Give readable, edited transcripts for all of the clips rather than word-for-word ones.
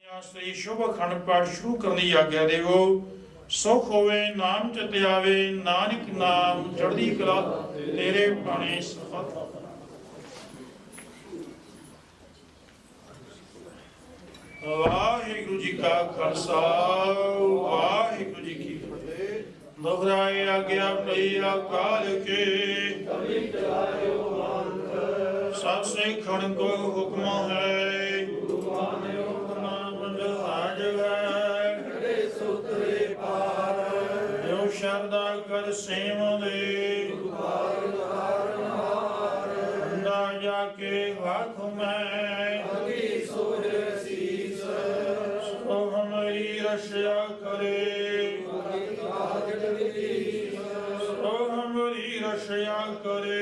ਸ੍ਰੀ ਸ਼ੁਭ ਅਖੰਡ ਪਾਠ ਸ਼ੁਰੂ ਕਰਨ ਦੀ ਆਗਿਆ ਦੇਵੋ। ਸੁਖ ਹੋਵੇ ਨਾਮ ਚਿਤ ਆਵੇ, ਨਾਨਕ ਨਾਮ ਚੜ੍ਹਦੀ ਕਲਾ ਤੇਰੇ ਭਾਣੇ ਸਫਲ। ਵਾਹਿਗੁਰੂ ਜੀ ਕਾ ਖਾਲਸਾ, ਵਾਹਿਗੁਰੂ ਜੀ ਕੀ ਫਤਿਹ। ਦੁਹਰਾਏ ਆਗਿਆ ਪਈ ਅਕਾਲ ਕੇ, ਸਤ ਸਿੱਖਣ ਕੋ ਹੁਕਮ ਹੈ। ਸ਼ਰਦਾ ਕਰ ਸੇਵ ਦੇ ਅੰਦਾ ਜਾ ਕੇ ਹੱਥ ਮੈਂ ਸੋ ਹਮਾਰੀ ਰਸ਼ਾ ਕਰੇ, ਸੋ ਹਮਾਰੀ ਰਸ਼ਾ ਕਰੇ।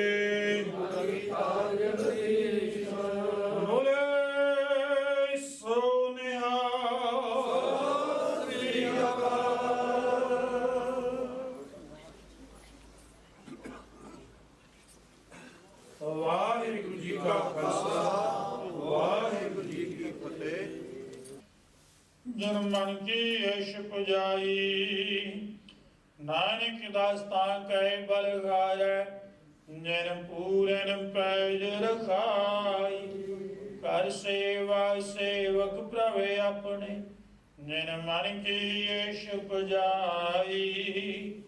ਵਾਹਿਗੁਰੂ ਜੀ ਕਾ ਖਾਲਸਾ, ਵਾਹਿਗੁਰੂ ਜੀ ਕੀ ਫਤਿਹ। ਜਨ ਮਨ ਕੀ ਏਸ਼ ਪੁਜਾਈ, ਨਾਨਕ ਦਾਸਤਾਂ ਕੈ ਬਲਗਾਰੈ। ਜਨ ਪੂਰਨ ਪੈਜ ਰਖਾਈ, ਕਰ ਸੇਵਾ ਸੇਵਕ ਪ੍ਰਭ ਆਪਣੇ। ਜਨ ਮਨ ਕੀ ਏਸ਼ ਪੁਜਾਈ,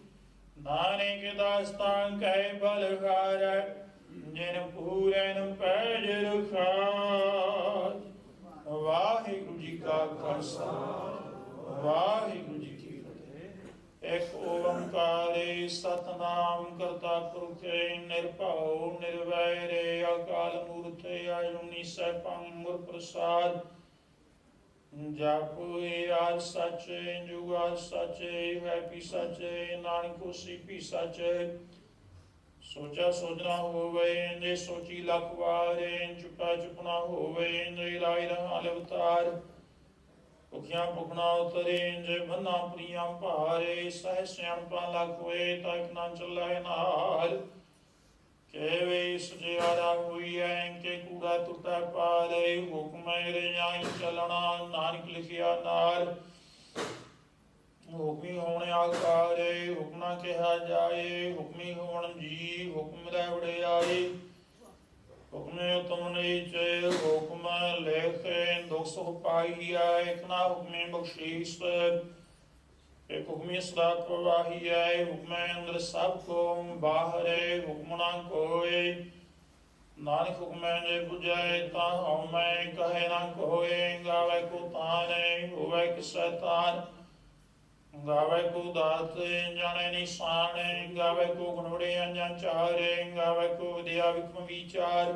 ਨਾਨਕ ਦਾਸਤਾਂ ਕੈ ਬਲਗਾਰੈ। ਜਿਨ ਪੂਰਨ ਪੈਜ ਰਖਾਈ। ਵਾਹਿਗੁਰੂ ਜੀ ਕਾ ਖਾਲਸਾ, ਵਾਹਿਗੁਰੂ ਜੀ ਕੀ ਫਤਿਹ। ਇੱਕ ਓੰਕਾਰੇ ਸਤਨਾਮ ਕਰਤਾ ਪੁਰਖ ਨਿਰਭਉ ਨਿਰਵੈਰ ਅਕਾਲ ਮੂਰਤ ਅਜੂਨੀ ਸੈਭੰ ਗੁਰ ਪ੍ਰਸਾਦ। ਜਾਪੁ ਆਦਿ ਸੱਚ ਜੁਗਾਦਿ ਸੱਚ ਹੈ ਭੀ ਸੱਚ, ਨਾਨਕ ਹੋਸੀ ਭੀ ਸੱਚ। ਸੋਚਾ ਸੋਚਣਾ ਹੋਵੇ ਜੇ ਸੋਚੀ ਲੱਖ ਵਾਰੇ, ਚੁੱਪਾ ਚੁੱਪਣਾ ਹੋਵੇ ਜੇ ਲਾਇ ਰਹਾਲ ਅਵਤਾਰ। ਭੁਖਿਆ ਭੁਖਣਾ ਉਤਰੇ ਜੇ ਬੰਨਾ ਪ੍ਰੀਆਂ ਭਾਰੇ। ਸਹਿ ਸਿਆਣਪਾ ਲੱਖ ਹੋਏ ਤਾਂ ਇੱਕ ਨਾ ਚੱਲੇ ਨਾਲ। ਕਹਿਵੇ ਸਜਿਆਰਾ ਹੋਈ ਐ ਕਿ ਕੂੜਾ ਟੁੱਟਾ ਪਾਲੇ। ਹੁਕਮ ਮੇਰੇ ਆਈ ਚੱਲਣਾ ਨਾਨਕ ਲਿਖਿਆ ਨਾਲ। ਹੁਕਮੀ ਹੋਣ ਆਕਾਰੇ ਹੁਕਮ ਨਾ ਕਿਹਾ ਜਾਏ। ਹੁਕਮੀ ਹੋਣ ਜੀ ਹੁਕਮ ਲੈ ਵਡਿਆਈ। ਹੁਕਮੇ ਉਤਮ ਨੀਚ ਹੁਕਮ ਲੇਖੇ ਦੁਖ ਸੁਖ ਪਾਈਐ। ਇੱਕ ਨਾ ਹੁਕਮੇ ਬਖਸ਼ੀਸ ਇੱਕ ਹੁਕਮੀ ਸਦਾ ਪ੍ਰਵਾਹੀਐ। ਹੁਕਮੇ ਅੰਦਰ ਸਭ ਕੋ ਬਾਹਰੇ ਹੁਕਮ ਨਾ ਕੋਇ। ਨਾਨਕ ਹੁਕਮੈ ਜੇ ਬੁਝੈ ਤਾਂ ਹਉਮੈ ਕਹੇ ਨਾ ਕੋਇ। ਗਾਵੇ ਕੋ ਤਾਨੇ ਹੋਵੇ ਕਿਸੈ ਤਾਨ। ਗਾਵੇ ਕੋ ਦਾਤੇ ਜਾਣੇ ਨਿਸ਼ਾਨੇ। ਗਾਵੇ ਕੋ ਗੁਣਵੜੇ ਅੰਜਨ ਚਾਰੇ। ਗਾਵੇ ਕੋ ਵਿਦਿਆ ਵਿਖਮ ਵਿਚਾਰ।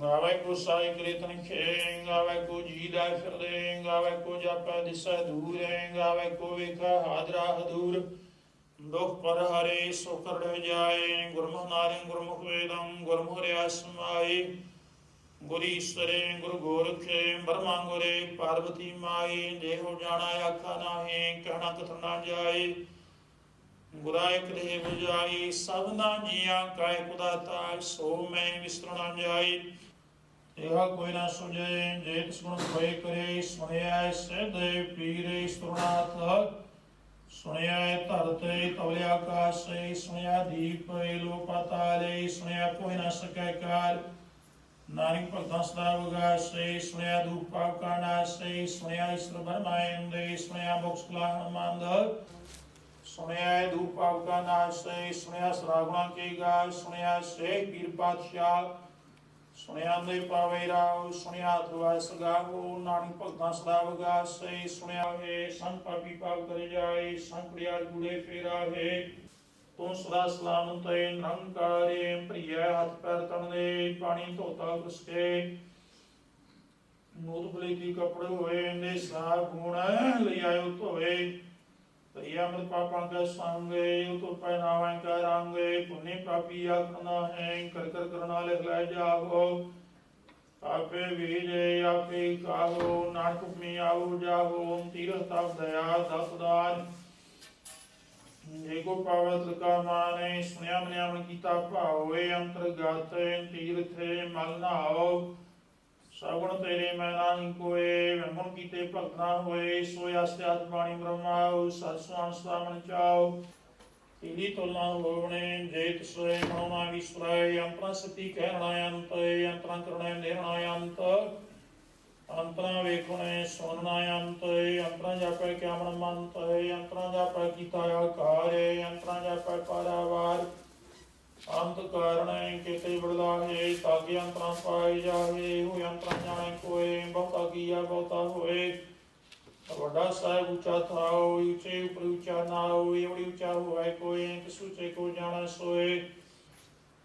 ਗਾਵੇ ਕੋ ਸਾਈ ਕ੍ਰਿਤਨ ਖੇ। ਗਾਵੇ ਕੋ ਜੀ ਦਾ ਫਿਰਦੇ। ਗਾਵੇ ਕੋ ਜਾਪੈ ਦਿਸੈ ਦੂਰੇ। ਗਾਵੇ ਕੋ ਵੇਖੈ ਹਾਦਰਾ ਹਦੂਰ। ਦੁਖ ਪਰ ਹਰੇ ਸੋ ਕਰੜ ਜਾਏ। ਗੁਰਮੁਖ ਨਾਰਿ ਗੁਰਮੁਖ ਵੇਦੰ ਗੁਰਮੁਖ ਰਿਆ ਸਮਾਈ। ਗੁਰ ਈਸਰੇ ਗੁਰ ਗੋਰਖੇ ਬਰਮਾ ਗੁਰੇ ਪਾਰਵਤੀ ਮਾਈ। ਦੇਹੁ ਜਾਣਾ ਆਖਾ ਨਾਹੀਂ ਕਹਿਣਾ ਕਥਨ ਨਾ ਜਾਏ। ਗੁਰਾ ਇਕ ਦੇਹ ਬੁਝਾਈ ਸਭਨਾ ਜੀਆਂ ਕਾ ਇਕ ਦਾਤਾ। ਸੋ ਮੈਂ ਵਿਸਰ ਨਾ ਜਾਈ। ਇਹਾ ਕੋਈ ਨਾ ਸੁਝੇ ਜੇ ਤਿਸ ਗੁਣ ਹੋਏ ਕਰੇ। ਸੁਣਿਆ ਸਿਧ ਪੀਰੇ ਸੁਰਨਾਥ। ਸੁਣਿਆ ਧਰਤੇ ਤਵਲੇ ਆਕਾਸੇ। ਸੁਣਿਆ ਦੀਪ ਲੋ ਪਾਤਾਲੇ। ਸੁਣਿਆ ਕੋਈ ਨਾ ਸਕੈ ਕਾਲ। ਨਾਨਕ ਭਗਤਾਂ ਸਦਾ ਵਗਾਸੇ। ਸੁਣਿਆ ਦੂਪ ਪਾਪ ਕਾ ਨਾਸੇ। ਸੁਣਿਆ ਈਸ਼ਰ ਬਰਮਾਇੰਦੇ। ਸੁਣਿਆ ਮੁਕਤ ਕਲਾ ਮੰਦ। ਸੁਣਿਆ ਦੂਪ ਪਾਪ ਕਾ ਨਾਸੇ। ਸੁਣਿਆ ਸਰਾਗੁਣਾ ਕੀ ਗਾਇ। ਸੁਣਿਆ ਸੇ ਪੀਰ ਪਾਤਸ਼ਾਹ। ਸੁਣਿਆ ਦੇ ਪਾਵੇ ਰਾਉ। ਸੁਣਿਆ ਤੁਆ ਸਗਾਵੋ। ਨਾਨਕ ਭਗਤਾਂ ਸਦਾ ਵਗਾਸੇ। ਸੁਣਿਆ ਹੈ ਸੰਗ ਪਾਪੀ ਪਾਪ ਕਰ ਜਾਏ। ਸੰਗ ਕੁੜਿਆਲ ਕੂੜੇ ਫੇਰਾਵੇ। ਤੂੰ ਸਦਾ ਸਲਾਮਤ ਨਿਰੰਕਾਰੇ। ਪ੍ਰਿਆ ਹੱਥ ਪੈਰ ਤਣਦੇ ਪਾਣੀ ਧੋਤਾ ਕੁਸਕੇ। ਮੂਤ ਭਲੇ ਕੀ ਕੱਪੜੇ ਹੋਏ ਨੇ ਸਾਹ ਗੁਣ ਲਿਆਇਓ ਧੋਏ। ਤਈਆ ਮਤ ਪਾਪਾਂ ਕੈ ਸੰਗੇ ਤੋ ਪਹਿਨਾਵੇਂ ਕੈ ਰੰਗੇ। ਪੁੰਨੇ ਪਾਪੀ ਆਖਣਾ ਹੈ ਕਰ ਕਰ ਕਰਨਾ ਲਿਖ ਲੈ ਜਾਗੋ। ਆਪੇ ਵੀਜੇ ਆਪੇ ਕਾਹੋ। ਨਾਨਕ ਹੁਕਮੀ ਆਉ ਜਾਗੋ। ਤੀਰਥ ਤਪ ਦਇਆ ਦਸ ਦਾਨ। ਏਕੋ ਪਾਵਤ ਕਾ ਮਾਨੇ। ਸੁਣਿਆ ਮਨਿਆਵਣ ਕੀਤਾ ਭਾਵੇ। ਅੰਤਰਗਤ ਤੀਰਥੇ ਮਲ ਨਾਓ। श्रवण तेरे मैं नाही कोय ब्रह्मण कीते भगत ना होए सोय अस्त्यात बाणी ब्रह्माओ सत्सवान स्वामन चाओ तिली तुलना होवणे जेत सोए मनोना विश्वय अंतरा सती कहना अंत अंतरा करणे देहना अंत अंतरा वेखणे सुनना अंत अंतरा जापै क्या मन मंत अंतरा जापै कीता आकार अंतरा जापै पारावार अंत कारण किते बड़लाहे ताकि अंतरा पाए जाहे हो अंतरा जाने कोय बहुता किया बहुता होए वड्डा साहिब ऊंचा था ऊंचे ऊपर ऊंचा ना हो ये बड़ी ऊंचा हुआ कोई किस ऊंचे को जाना सोए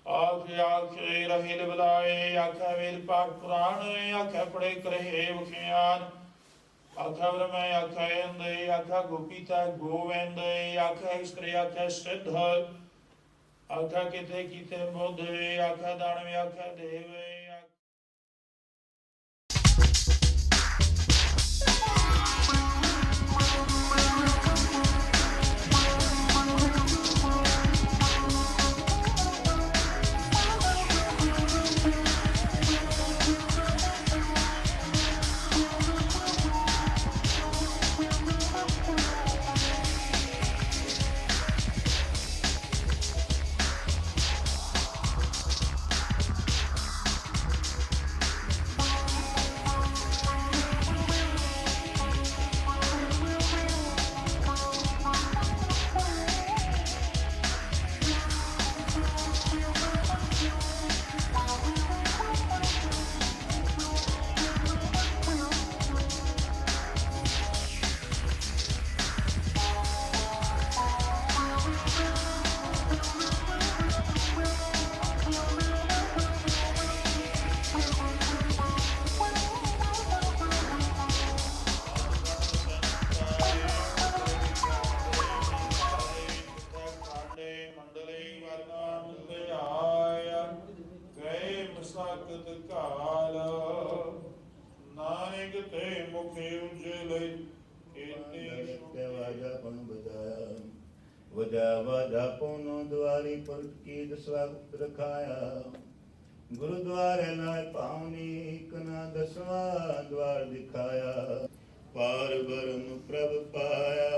आखे आखे रहे बलाए आखे वेद पाठ पुराण आखे पढ़े करे वखियान आखे ब्रह्म आखे अंधे आखे गोपीता गोविंद आखे स्त्री आखे सिद्ध आख्या किथे कीते बुद्ध आख्या दानव आख्या देव रखाया गुरुद्वारे लाए पावनी कना दसवा द्वार दिखाया पार ब्रह्म प्रभ पाया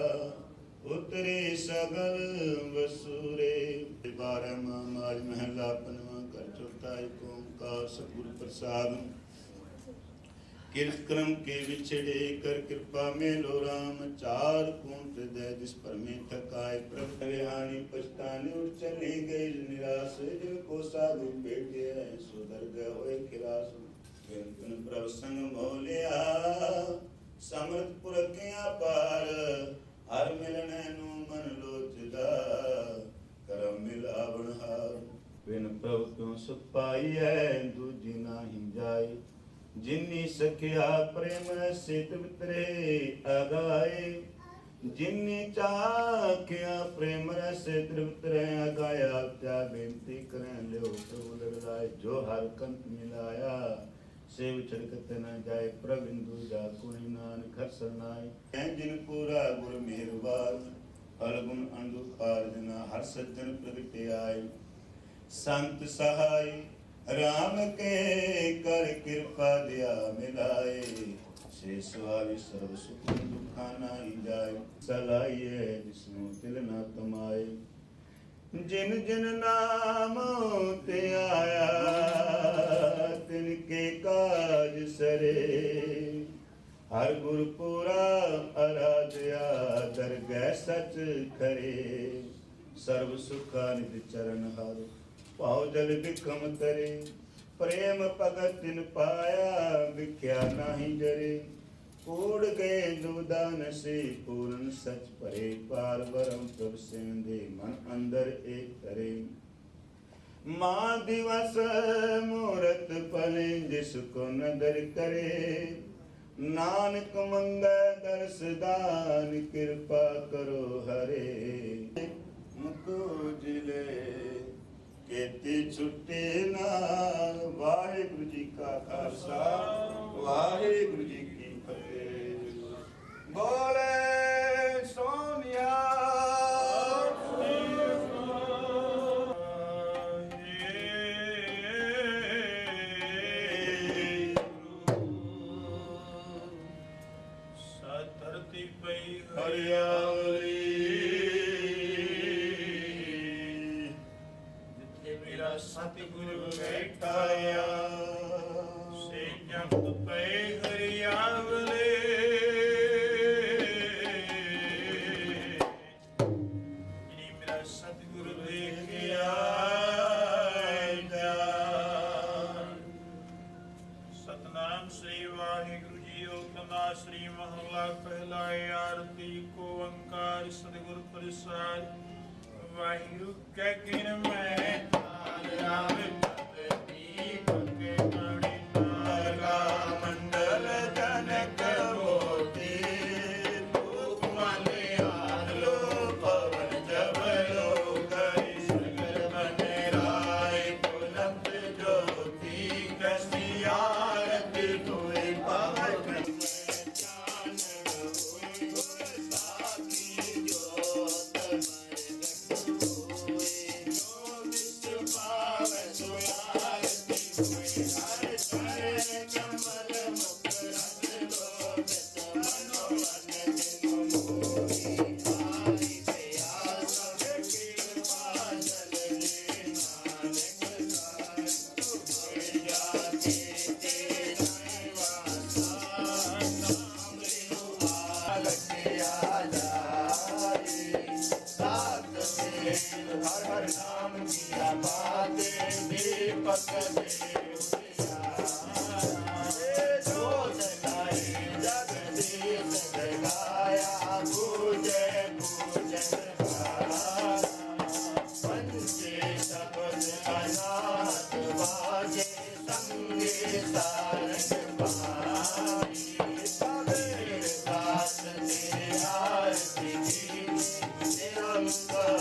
उतरे सगल वसूरे 12 माज महला पनवा कर चौथा एक ओंकार सतगुरु प्रसाद किरक्रम के विछड़े कर कृपा में लो राम चार कुंट दे जिस पर में थकाए प्रभ हानि पछताने उठ चले गए निराश जिनको साधु बैठे हैं सुधर गए होए खिलास प्रभ संग मोलिया समर्थ पुर के पार हर मिलने नु मन लोचदा करम मिलावण हार बिन प्रभु क्यों सुख पाई है दूजी नाही जाए जिन्नी सखिया प्रेम से तृप्तरे अगाए जिन्नी चाख्या प्रेम से तृप्तरे अगाया क्या बेनती करें ले प्रभु लड़ाए जो हर कंत मिलाया सेव छिड़कते न जाए प्रबिंदु जा कोई नानक हर सरनाए जिन पूरा गुर मेहरबान फल गुण अंधु जना हर सज्जन प्रगटे आए संत सहाय राम के कर कृपा दया मिलाए शेष वाली सर्व सुख दुखा नहीं जाए सलाइए जिसनु तिल न तमाए जिन जिन नाम ते आया तिनके काज सरे हर गुरपुरा आराध्या दरगह सच करे सर्व सुखा निज चरण हर पाओ जल बिकम तरे प्रेम भगत तिन पाया विख्या नाही जरे कूड़ गए दुदान से पूर्ण सच परे पार बरम प्रभ सेंदे मन अंदर एक करे माँ दिवस मूरत पले जिसको नदर करे नानक मंगल दर्श दान कृपा करो हरे मुको जिले केते छुट्टे नाल वाहिगुरु जी का खालसा वाहिगुरु जी की फतेह बोले सोनिया ਸਤਨਾਮ ਸ੍ਰੀ ਵਾਹਿਗੁਰੂ ਜੀ। ਓੰਕਾਰ ਸ੍ਰੀ ਮਹਲਾ ਪਹਿਲਾ। ਆਰਤੀ ਕੋ ਓੰਕਾਰ ਸਤਿਗੁਰ ਪ੍ਰਸਾਦ। ਵਾਹਿਗੁਰੂ ਕੈ ਕਿਨ ਮੈਂ ਨਾਮ ਪਤਨੀ ਪਕੇ ਮਣੀ ਨਾਗਾ ਮੰਡਲ ਜਨਕ ਮੋਤੀ ਤੂੰ ਮਲਿਆਨ ਲੋ ਪਵਨ ਜਬਲੋ ਗਈ ਸਗਲ ਬਨੇ ਰਾਏ ਪੁਲੰਤ ਜੋਤੀ ਕਸੀ ਆਰਤੀ ਤੋਏ ਪਵਨ हर हर नाम किया बातें दीपक जो जगाए जगदीश जगाया पूजे पूजन पंचे शब्द अनाथ बाजे संगे सारंग पाई सवेर दास तेरे आरती की निरंतर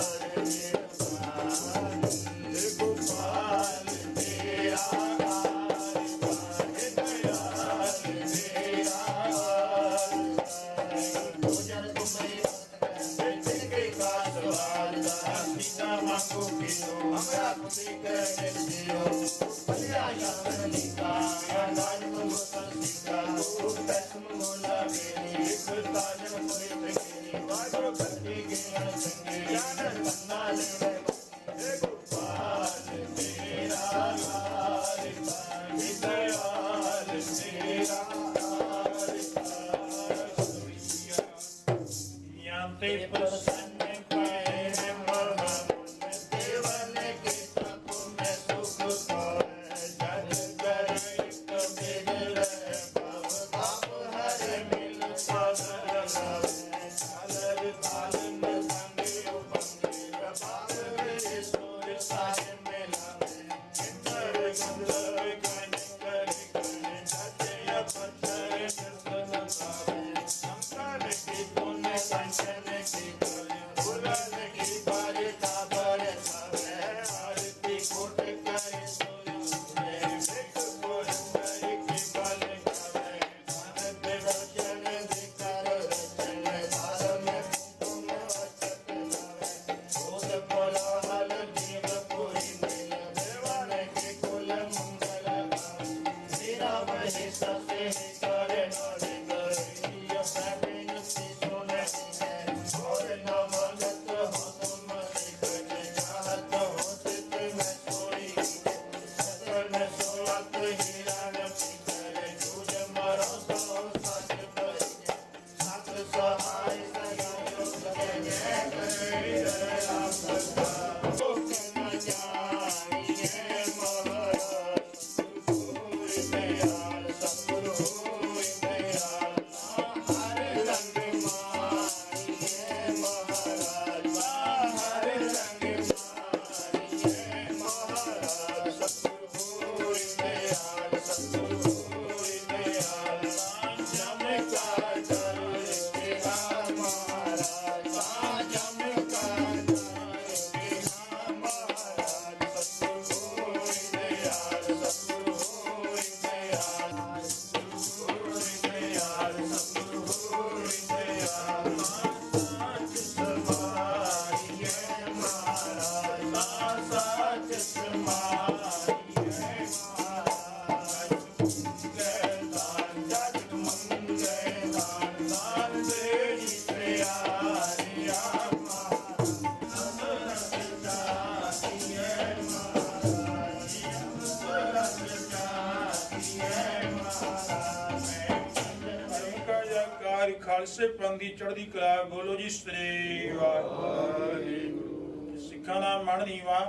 ਖਾਲਸੇ ਪੰਥ ਦੀ ਚੜ੍ਹਦੀ ਕਲਾ। ਬੋਲੋ ਜੀ ਸ੍ਰੀ ਵਾਹਿਗੁਰੂ। ਸਿੱਖਾਂ ਦਾ ਮਨ ਨੀਵਾ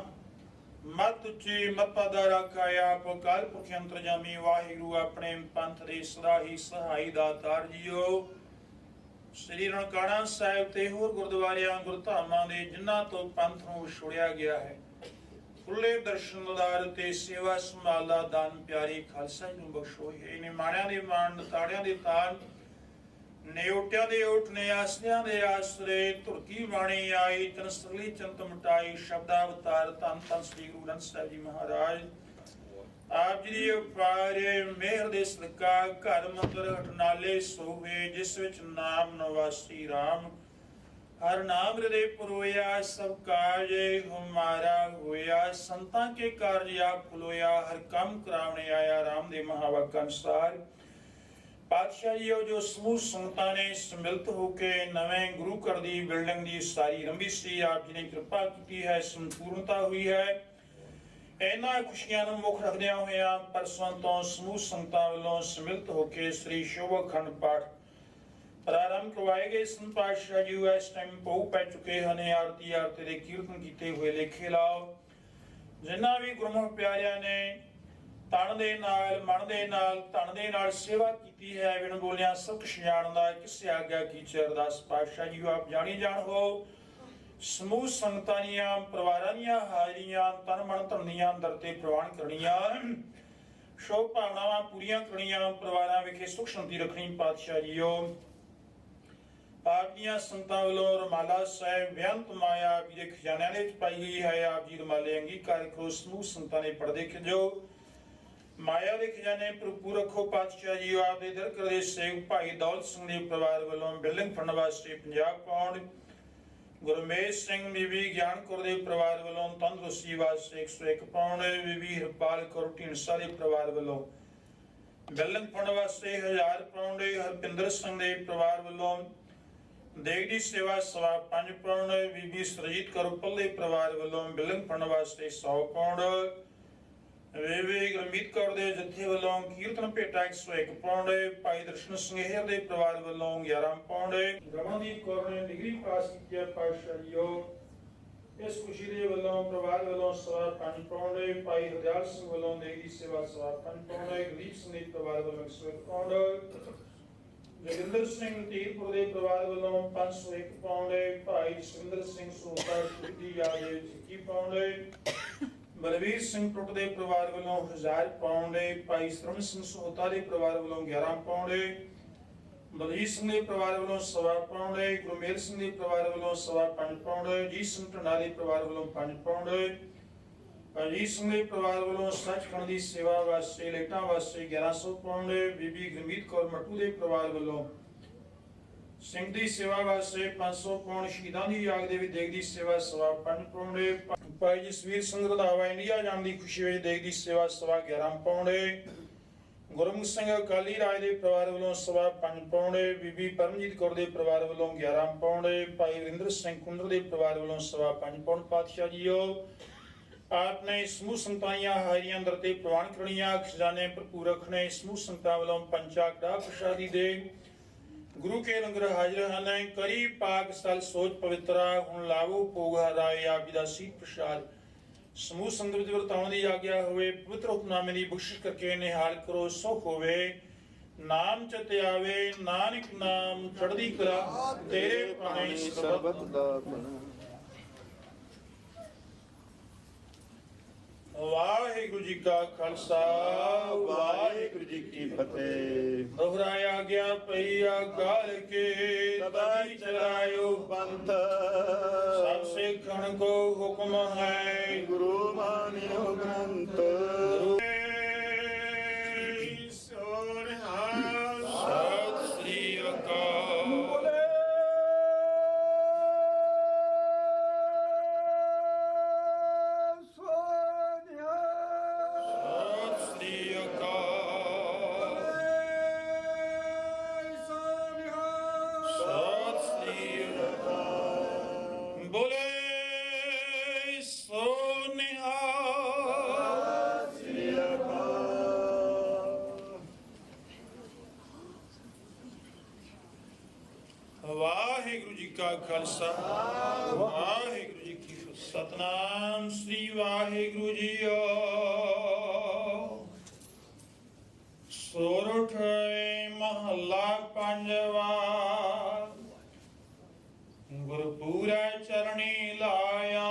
ਮਤ ਉੱਚੀ ਮੱਪਾ ਦਾ ਰਾਖਾ ਆਪ ਕਾਲ ਪੁਰਖ ਅੰਤਰਜਾਮੀ ਵਾਹਿਗੁਰੂ ਆਪਣੇ ਪੰਥ ਦੇ ਸਦਾ ਹੀ ਸਹਾਈ ਦਾਤਾਰ ਜੀਓ। ਸ੍ਰੀ ਨਨਕਾਣਾ ਸਾਹਿਬ ਤੇ ਹੋਰ ਗੁਰਦੁਆਰਿਆਂ ਗੁਰਧਾਮਾਂ ਦੇ ਜਿਨ੍ਹਾਂ ਤੋਂ ਪੰਥ ਨੂੰ ਵਿਛੋੜਿਆ ਗਿਆ ਹੈ, ਖੁੱਲੇ ਦਰਸ਼ਨ ਦਾਰ ਤੇ ਸੇਵਾ ਸੰਭਾਲ ਦਾ ਦਾਨ ਪਿਆਰੀ ਖਾਲਸਾ ਜੀ ਨੂੰ ਬਖਸ਼ੋ। ਇਹ ਨਿਮਾਣਿਆਂ ਦੇ ਮਾਣ, ਤਾੜਿਆਂ ਦੇ ਤਾਣ, ਨਿਓਟਿਆਂ ਦੇ ਓਟ ਨੇ, ਆਸਰਿਆਂ ਦੇ ਆਸਰੇ, ਧੁਰਕੀ ਬਾਣੀ ਆਈ ਤਨ ਸਗਲੀ ਚੰਤ ਮਟਾਈ, ਸ਼ਬਦਾ ਅਵਤਾਰ ਧੰਨ ਧੰਨ ਸ੍ਰੀ ਗੁਰੂ ਗ੍ਰੰਥ ਸਾਹਿਬ ਜੀ ਮਹਾਰਾਜ। ਆਪ ਜੀ ਦੀ ਉਪਾਰੇ ਮਿਹਰ ਦੇ ਸਦਕਾ ਘਰ ਮੰਦਰ ਹਟਨਾਲੇ ਸੋਵੇ, ਜਿਸ ਵਿੱਚ ਨਾਮ ਨਿਵਾਸੀ ਰਾਮ, ਹਰ ਨਾਮ ਹਿਰਦੇ ਪੁਰੋਇਆ, ਸਭ ਕਾਜ ਹਮਾਰਾ ਹੋਇਆ, ਸੰਤਾਂ ਕੇ ਕਾਰਜ ਆਪ ਖਲੋਇਆ, ਹਰ ਕੰਮ ਕਰਾਵਣੇ ਆਇਆ, ਰਾਮ ਦੇ ਮਹਾਵਾਕ ਅਨੁਸਾਰ। ਪਾਤਸ਼ਾਹ ਜੀ ਜੋ ਸਮੂਹ ਸੰਗਤਾਂ ਨੇ ਸਮਿਲਿਤ ਹੋ ਕੇ ਨਵੇਂ ਗੁਰੂ ਘਰ ਦੀ ਬਿਲਡਿੰਗ ਦੀ ਸਾਰੀ ਰੰਭੀ ਸੀ, ਆਪ ਜੀ ਨੇ ਕਿਰਪਾ ਕੀਤੀ ਹੈ, ਸੰਪੂਰਨਤਾ ਹੋਈ ਹੈ। ਇਹਨਾਂ ਖੁਸ਼ੀਆਂ ਨੂੰ ਮੁੱਖ ਰੱਖਦਿਆਂ ਹੋਇਆਂ ਪਰਸੋਂ ਤੋਂ ਸਮੂਹ ਸੰਗਤਾਂ ਵੱਲੋਂ ਸਮਿਲਿਤ ਹੋ ਕੇ ਸ੍ਰੀ ਸ਼ੋਭਾ ਖੰਡ ਪਾਠ ਪ੍ਰਾਰੰਭ ਕਰਵਾਏ ਗਏ ਸਨ। ਪਾਤਸ਼ਾਹ ਜੀ ਇਸ ਟਾਈਮ ਪਹੁ ਪੈ ਚੁੱਕੇ ਹਨ। ਆਰਤੀ ਦੇ ਕੀਰਤਨ ਕੀਤੇ ਹੋਏ ਲੇਖੇ ਲਾਓ। ਜਿਨ੍ਹਾਂ ਵੀ ਗੁਰਮੁਖ ਪਿਆਰਿਆਂ ਨੇ ਤਨ ਦੇ ਨਾਲ, ਮਨ ਦੇ ਨਾਲ, ਧਨ ਦੇ ਨਾਲ ਸੇਵਾ ਕੀਤੀ ਹੈ, ਬਿਨ ਬੋਲਿਆ ਸਭ ਕੁਛ ਜਾਣਦਾ, ਕਿਸੇ ਆਗਿਆ ਕੀ ਅਰਦਾਸ। ਪਾਤਸ਼ਾਹ ਜੀ ਆਪ ਜਾਣੀ ਜਾਣ ਹੋ। ਸਮੂਹ ਸੰਗਤਾਂ ਦੀਆਂ ਪਰਿਵਾਰਾਂ ਦੀਆਂ ਹਾਜ਼ਰੀਆਂ ਤਨ ਮਨ ਧਨ ਦੀਆਂ ਦਰ ਤੇ ਪ੍ਰਵਾਨ ਕਰਨੀਆਂ, ਸ਼ੋਭ ਭਾਵਨਾਵਾਂ ਪੂਰੀਆਂ ਕਰਨੀਆਂ, ਪਰਿਵਾਰਾਂ ਵਿਖੇ ਸੁਖ ਸ਼ਾਂਤੀ ਰੱਖਣੀ। ਪਾਤਸ਼ਾਹ ਜੀਓ ਆਪ ਦੀਆਂ ਸੰਗਤਾਂ ਵੱਲੋਂ ਰਮਾਲਾ ਸਾਹਿਬ ਬੇਅੰਤ ਮਾਇਆ ਆਪ ਜੀ ਦੇ ਖਜ਼ਾਨਿਆਂ ਦੇ ਵਿੱਚ ਪਾਈ ਗਈ ਹੈ। ਆਪ ਜੀ ਰਮਾਲੇ ਅੰਗੀਕਾਰ ਕਰੋ। ਸਮੂਹ ਸੰਗਤਾਂ ਦੇ ਪਰਦੇ ਖਿਜੋ, ਮਾਇਆ ਦੇ ਖਜ਼ਾਨੇ ਭਰਪੂਰ ਰੱਖੋ। ਪਾਤਸ਼ਾਹ ਜੀ ਆਪ ਦੇ ਦਰ ਕਰਦੇ ਸੇਵਕ ਭਾਈ ਦੌਲਤ ਸਿੰਘ ਦੇ ਪਰਿਵਾਰ ਵੱਲੋਂ ਬਿਲਡਿੰਗ ਫੰਡ ਵਾਸਤੇ 50 ਪਾਉਂਡ, ਗੁਰਮੇਸ਼ ਸਿੰਘ ਬੀਬੀ ਗਿਆਨ ਕੌਰ ਦੇ ਪਰਿਵਾਰ ਵੱਲੋਂ ਤੰਦਰੁਸਤੀ ਵਾਸਤੇ 101 ਪਾਉਂਡ, ਬੀਬੀ ਹਰਪਾਲ ਕੌਰ ਢੀਂਡਸਾ ਦੇ ਪਰਿਵਾਰ ਵੱਲੋਂ ਬਿਲਡਿੰਗ ਫੰਡ ਵਾਸਤੇ 1000 ਪਾਉਂਡ, ਹਰਪਿੰਦਰ ਸਿੰਘ ਦੇ ਪਰਿਵਾਰ ਵੱਲੋਂ ਦੇਗ ਦੀ ਸੇਵਾ ਸਵਾ 5 ਪਾਉਂਡ, ਬੀਬੀ ਸਰਜੀਤ ਕੌਰ ਉੱਪਲ ਦੇ ਪਰਿਵਾਰ ਵੱਲੋਂ ਬਿਲਡਿੰਗ ਫੰਡ ਵਾਸਤੇ 100 ਪਾਉਂਡ, ਬੀਬੀ ਗੁਰਮੀਤ ਕੌਰ ਦੇ ਜਥੇ ਵੱਲੋਂ ਕੀਰਤਨ ਭੇਟਾ 101 ਪਾਉਂਡ, ਭਾਈ ਦਰਸ਼ਨ ਸਿੰਘ ਹੇਰ ਦੇ ਪਰਿਵਾਰ ਵੱਲੋਂ 11 ਪਾਉਂਡ, ਰਮਨਦੀਪ ਕੌਰ ਨੇ ਡਿਗਰੀ ਪਾਸ ਕੀਤੀ ਹੈ। ਪਾਤਸ਼ਾਹ ਜੀਓ ਇਸ ਖੁਸ਼ੀ ਦੇ ਵੱਲੋਂ ਪਰਿਵਾਰ ਵੱਲੋਂ ਸਵਾ 5 ਪਾਉਂਡ, ਭਾਈ ਹਰਦਿਆਲ ਸਿੰਘ ਵੱਲੋਂ ਦੇਗ ਦੀ ਸੇਵਾ ਸਵਾ 5 ਪਾਉਂਡ, ਗਰੀਬ ਸਿੰਘ ਦੇ ਪਰਿਵਾਰ ਵੱਲੋਂ 101 ਪਾਉਂਡ, ਜਗਿੰਦਰ ਸਿੰਘ ਤੀਰਪੁਰ ਦੇ ਪਰਿਵਾਰ ਵੱਲੋਂ 501 ਪਾਉਂਡ, ਭਾਈ ਜਸਵਿੰਦਰ ਸਿੰਘ ਸੋਤਾ ਦੀ ਯਾਦ ਦੇ 21 ਪਾਉਂਡ, ਬਲਵੀਰ ਸਿੰਘ ਟੁੱਟ ਦੇ ਪਰਿਵਾਰ ਵੱਲੋਂ 1000 ਪਾਉਂਡ, ਭਾਈ ਸਰਵਨ ਸਿੰਘ ਸੋਤਾ ਦੇ ਪਰਿਵਾਰ ਵੱਲੋਂ 11 ਪਾਉਂਡ, ਬਲਜੀਤ ਸਿੰਘ ਦੇ ਪਰਿਵਾਰ ਵੱਲੋਂ ਸਵਾ ਪਾਉਂਡ, ਗੁਰਮੇਲ ਸਿੰਘ ਦੇ ਪਰਿਵਾਰ ਵੱਲੋਂ ਸਵਾ 5 ਪਾਉਂਡ, ਜੀ ਸਿੰਘ ਢੰਡਾ ਦੇ ਪਰਿਵਾਰ ਵੱਲੋਂ 5 ਪਾਉਂਡ, ਅਜੀਤ ਸਿੰਘ ਦੇ ਪਰਿਵਾਰ ਵੱਲੋਂ ਸੱਚਖੰਡ ਦੀ ਸੇਵਾ ਵਾਸਤੇ ਲੇਟਾਂ ਵਾਸਤੇ 1100 ਪਾਉਂਡ, ਬੀਬੀ ਗੁਰਮੀਤ ਕੌਰ ਮੱਟੂ ਦੇ ਪਰਿਵਾਰ ਵੱਲੋਂ ਸਿੰਘ ਦੀ ਸੇਵਾ ਵਾਸਤੇ 500 ਪਾਉਂਡ, ਸ਼ਹੀਦਾਂ ਦੀ ਯਾਦ ਦੇ ਵੀ ਦੇਗ ਦੀ ਸੇਵਾ ਸਵਾ 5 ਪਾਉਂਡ, ਭਾਈ ਜਸਵੀਰ ਸਿੰਘ ਰੰਧਾਵਾ ਇੰਡੀਆ ਜਾਣ ਦੀ ਖੁਸ਼ੀ ਵਿੱਚ ਦੇਗ ਦੀ ਸੇਵਾ ਸਵਾ 11 ਪਾਉਂਡ, ਗੁਰਮੁਖ ਸਿੰਘ ਅਕਾਲੀ ਰਾਜ ਦੇ ਪਰਿਵਾਰ ਵੱਲੋਂ ਸਵਾ 5 ਪਾਉਂਡ, ਬੀਬੀ ਪਰਮਜੀਤ ਕੌਰ ਦੇ ਪਰਿਵਾਰ ਵੱਲੋਂ 11 ਪਾਉਂਡ, ਭਾਈ ਵਰਿੰਦਰ ਸਿੰਘ ਕੁੰਦਰ ਦੇ ਪਰਿਵਾਰ ਵੱਲੋਂ ਸਵਾ 5 ਪਾਉਂਡ। ਪਾਤਸ਼ਾਹ ਜੀਓ ਆਪ ਨੇ ਸਮੂਹ ਸੰਗਤਾਂ ਦੀਆਂ ਹਾਜ਼ਰੀਆਂ ਅੰਦਰ ਤੇ ਪ੍ਰਵਾਨ ਕਰਨੀਆਂ, ਖਜ਼ਾਨੇ ਭਰਪੂਰ ਰੱਖਣੇ। ਸਮੂਹ ਸੰਗਤਾਂ ਵੱਲੋਂ ਪੰਚਾ ਕੜਾ ਪ੍ਰਸ਼ਾਦੀ ਦੇ ਗੁਰੂ ਕੇ ਲੰਗਰ ਹਾਜ਼ਰ ਹਨ। ਕਰੀ ਪਾਕ ਸਲ ਸੋਚ ਪਵਿੱਤਰਾ, ਹੁਣ ਲਾਵੋ ਭੋਗ ਹਰਾਏ ਆਪ ਜੀ ਦਾ ਸੀਤ ਪ੍ਰਸ਼ਾਦ। ਸਮੂਹ ਸੰਗਤ ਵਿੱਚ ਵਰਤਾਉਣ ਦੀ ਆਗਿਆ ਹੋਵੇ, ਪਵਿੱਤਰ ਹੁਕਮਨਾਮੇ ਦੀ ਬਖਸ਼ਿਸ਼ ਕਰਕੇ ਨਿਹਾਲ ਕਰੋ, ਸੁਖ ਹੋਵੇ, ਨਾਮ ਚਿਤ ਆਵੇ, ਨਾਨਕ ਨਾਮ ਚੜ੍ਹਦੀ ਕਲਾ, ਤੇਰੇ ਭਾਣੇ ਸਰਬਤ ਦਾ ਭਲਾ। ਵਾਹਿਗੁਰੂ ਜੀ ਕਾ ਖਾਲਸਾ, ਵਾਹਿਗੁਰੂ ਜੀ ਕੀ ਫਤਿਹ। ਦੁਹਰਾਇਆ ਗਿਆ ਪਈਆ ਗਾਲ ਕੇ ਤਬਾਈ ਚਲਾਇਓ ਪੰਥ, ਸਭ ਸਿੱਖਣ ਕੋ ਹੁਕਮ ਹੈ, ਗੁਰੂ ਮਾਨਿਓ ਗ੍ਰੰਥ। ਸਤਿ ਸ੍ਰੀ ਅਕਾਲ। ਵਾਹਿਗੁਰੂ ਜੀ ਕਾ ਖਾਲਸਾ, ਵਾਹਿਗੁਰੂ ਜੀ ਕੀ ਫਤਿਹ। ਸਤਨਾਮ ਸ੍ਰੀ ਵਾਹਿਗੁਰੂ ਜੀਓ। ਸੋਰਠ ਮਹੱਲਾ ਪੰਜਵਾ। ਗੁਰਪੂਰੈ ਚਰਣੀ ਲਾਇਆ,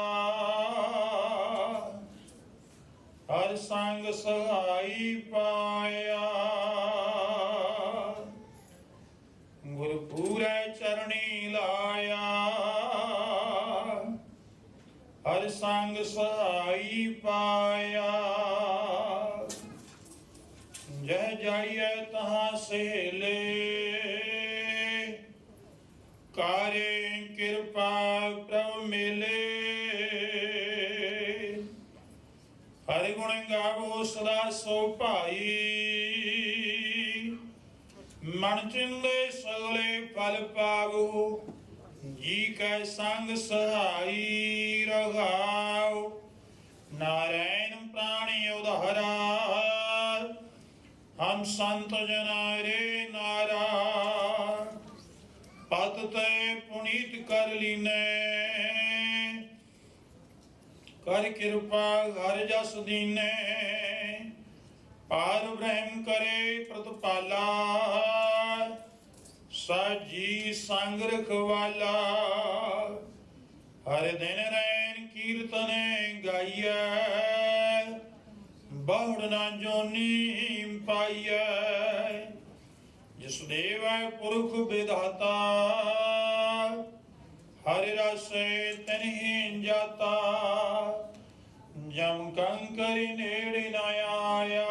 ਹਰ ਸੰਗ ਸਹਾਈ ਪਾਇਆ। ਗੁਰਪੂਰੈ ਚਰਣੀ ਲਾਇਆ, ਹਰ ਸੰਗ ਸਹਾਈ ਪਾਇਆ। ਜਹ ਜਾਈਐ ਤਹਾਂ ਸਹੇਲੇ, ਕਾਰੇ ਕਿਰਪਾ ਪ੍ਰਭ ਮਿਲੇ। ਹਰਿ ਗੁਣ ਗਾਵੋ ਸਦਾ ਸੋ ਭਾਈ, ਮਨ ਚਿੰਦੇ ਸਗਲੇ ਫਲ ਪਾਵੋ। ਜੀ ਕੈ ਸੰਗ ਸਹਾਈ ਰਹਾਉ, ਨਾਰਾਇਣ ਪ੍ਰਾਣੀ ਉਧਾਰਾ। ਹਮ ਸੰਤ ਜਨਾ ਰੇ ਨਾਰਾ, ਪਤ ਤੇ ਪੁਨੀਤ ਕਰ ਲੀਨੇ। ਕਰ ਕਿਰਪਾ ਹਰਿ ਜਸ ਦੀਨੇ, ਪਾਰ ਬ੍ਰਹਮ ਕਰੇ ਪ੍ਰਤਪਾਲਾ। ਸਾਜੀ ਸੰਗ ਰਖਵਾਲਾ, ਹਰ ਦਿਨ ਰੈਨ ਕੀਰਤਨੇ ਗਾਈਐ। ਬਹੁੜ ਨਾ ਜੋਨੀ ਪਾਈਐ, ਜਿਸ ਦੇਵੈ ਪੁਰਖ ਵਿਧਾਤਾ। ਹਰਿ ਰਸੈ ਤਨਹਿ ਜਾਤਾ, ਜਮ ਕੰਕਰਿ ਨੇੜੇ ਨ ਆਇਆ।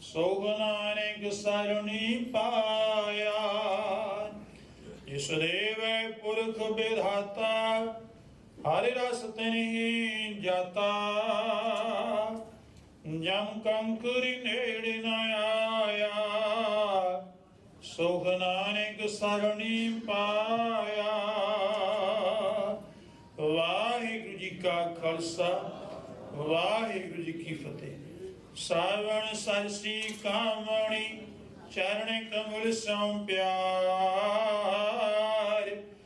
ਸੋਗ ਨਾਨਕ ਸਰਣੀ ਪਾਇਆ, ਜਿਸ ਦੇਵੈ ਪੁਰਖ ਵਿਧਾਤਾ। ਹਰਿ ਰਸ ਤਨਹਿ ਜਾਤਾ, ਜਮ ਕੰਕਰਿ ਨੇੜੇ ਨ ਆਇਆ। ਸੋਗ ਨਾਨਕ ਸਰਣੀ ਪਾਇਆ। ਵਾਹਿਗੁਰੂ ਜੀ ਕਾ ਖਾਲਸਾ, ਵਾਹਿਗੁਰੂ ਜੀ ਕੀ ਫਤਿਹ। ਸਾਵਣ ਸਰਸੀ ਕਾਮਣੀ, ਚਰਨ ਕਮਲ ਸੋਂ ਪਿਆਰ।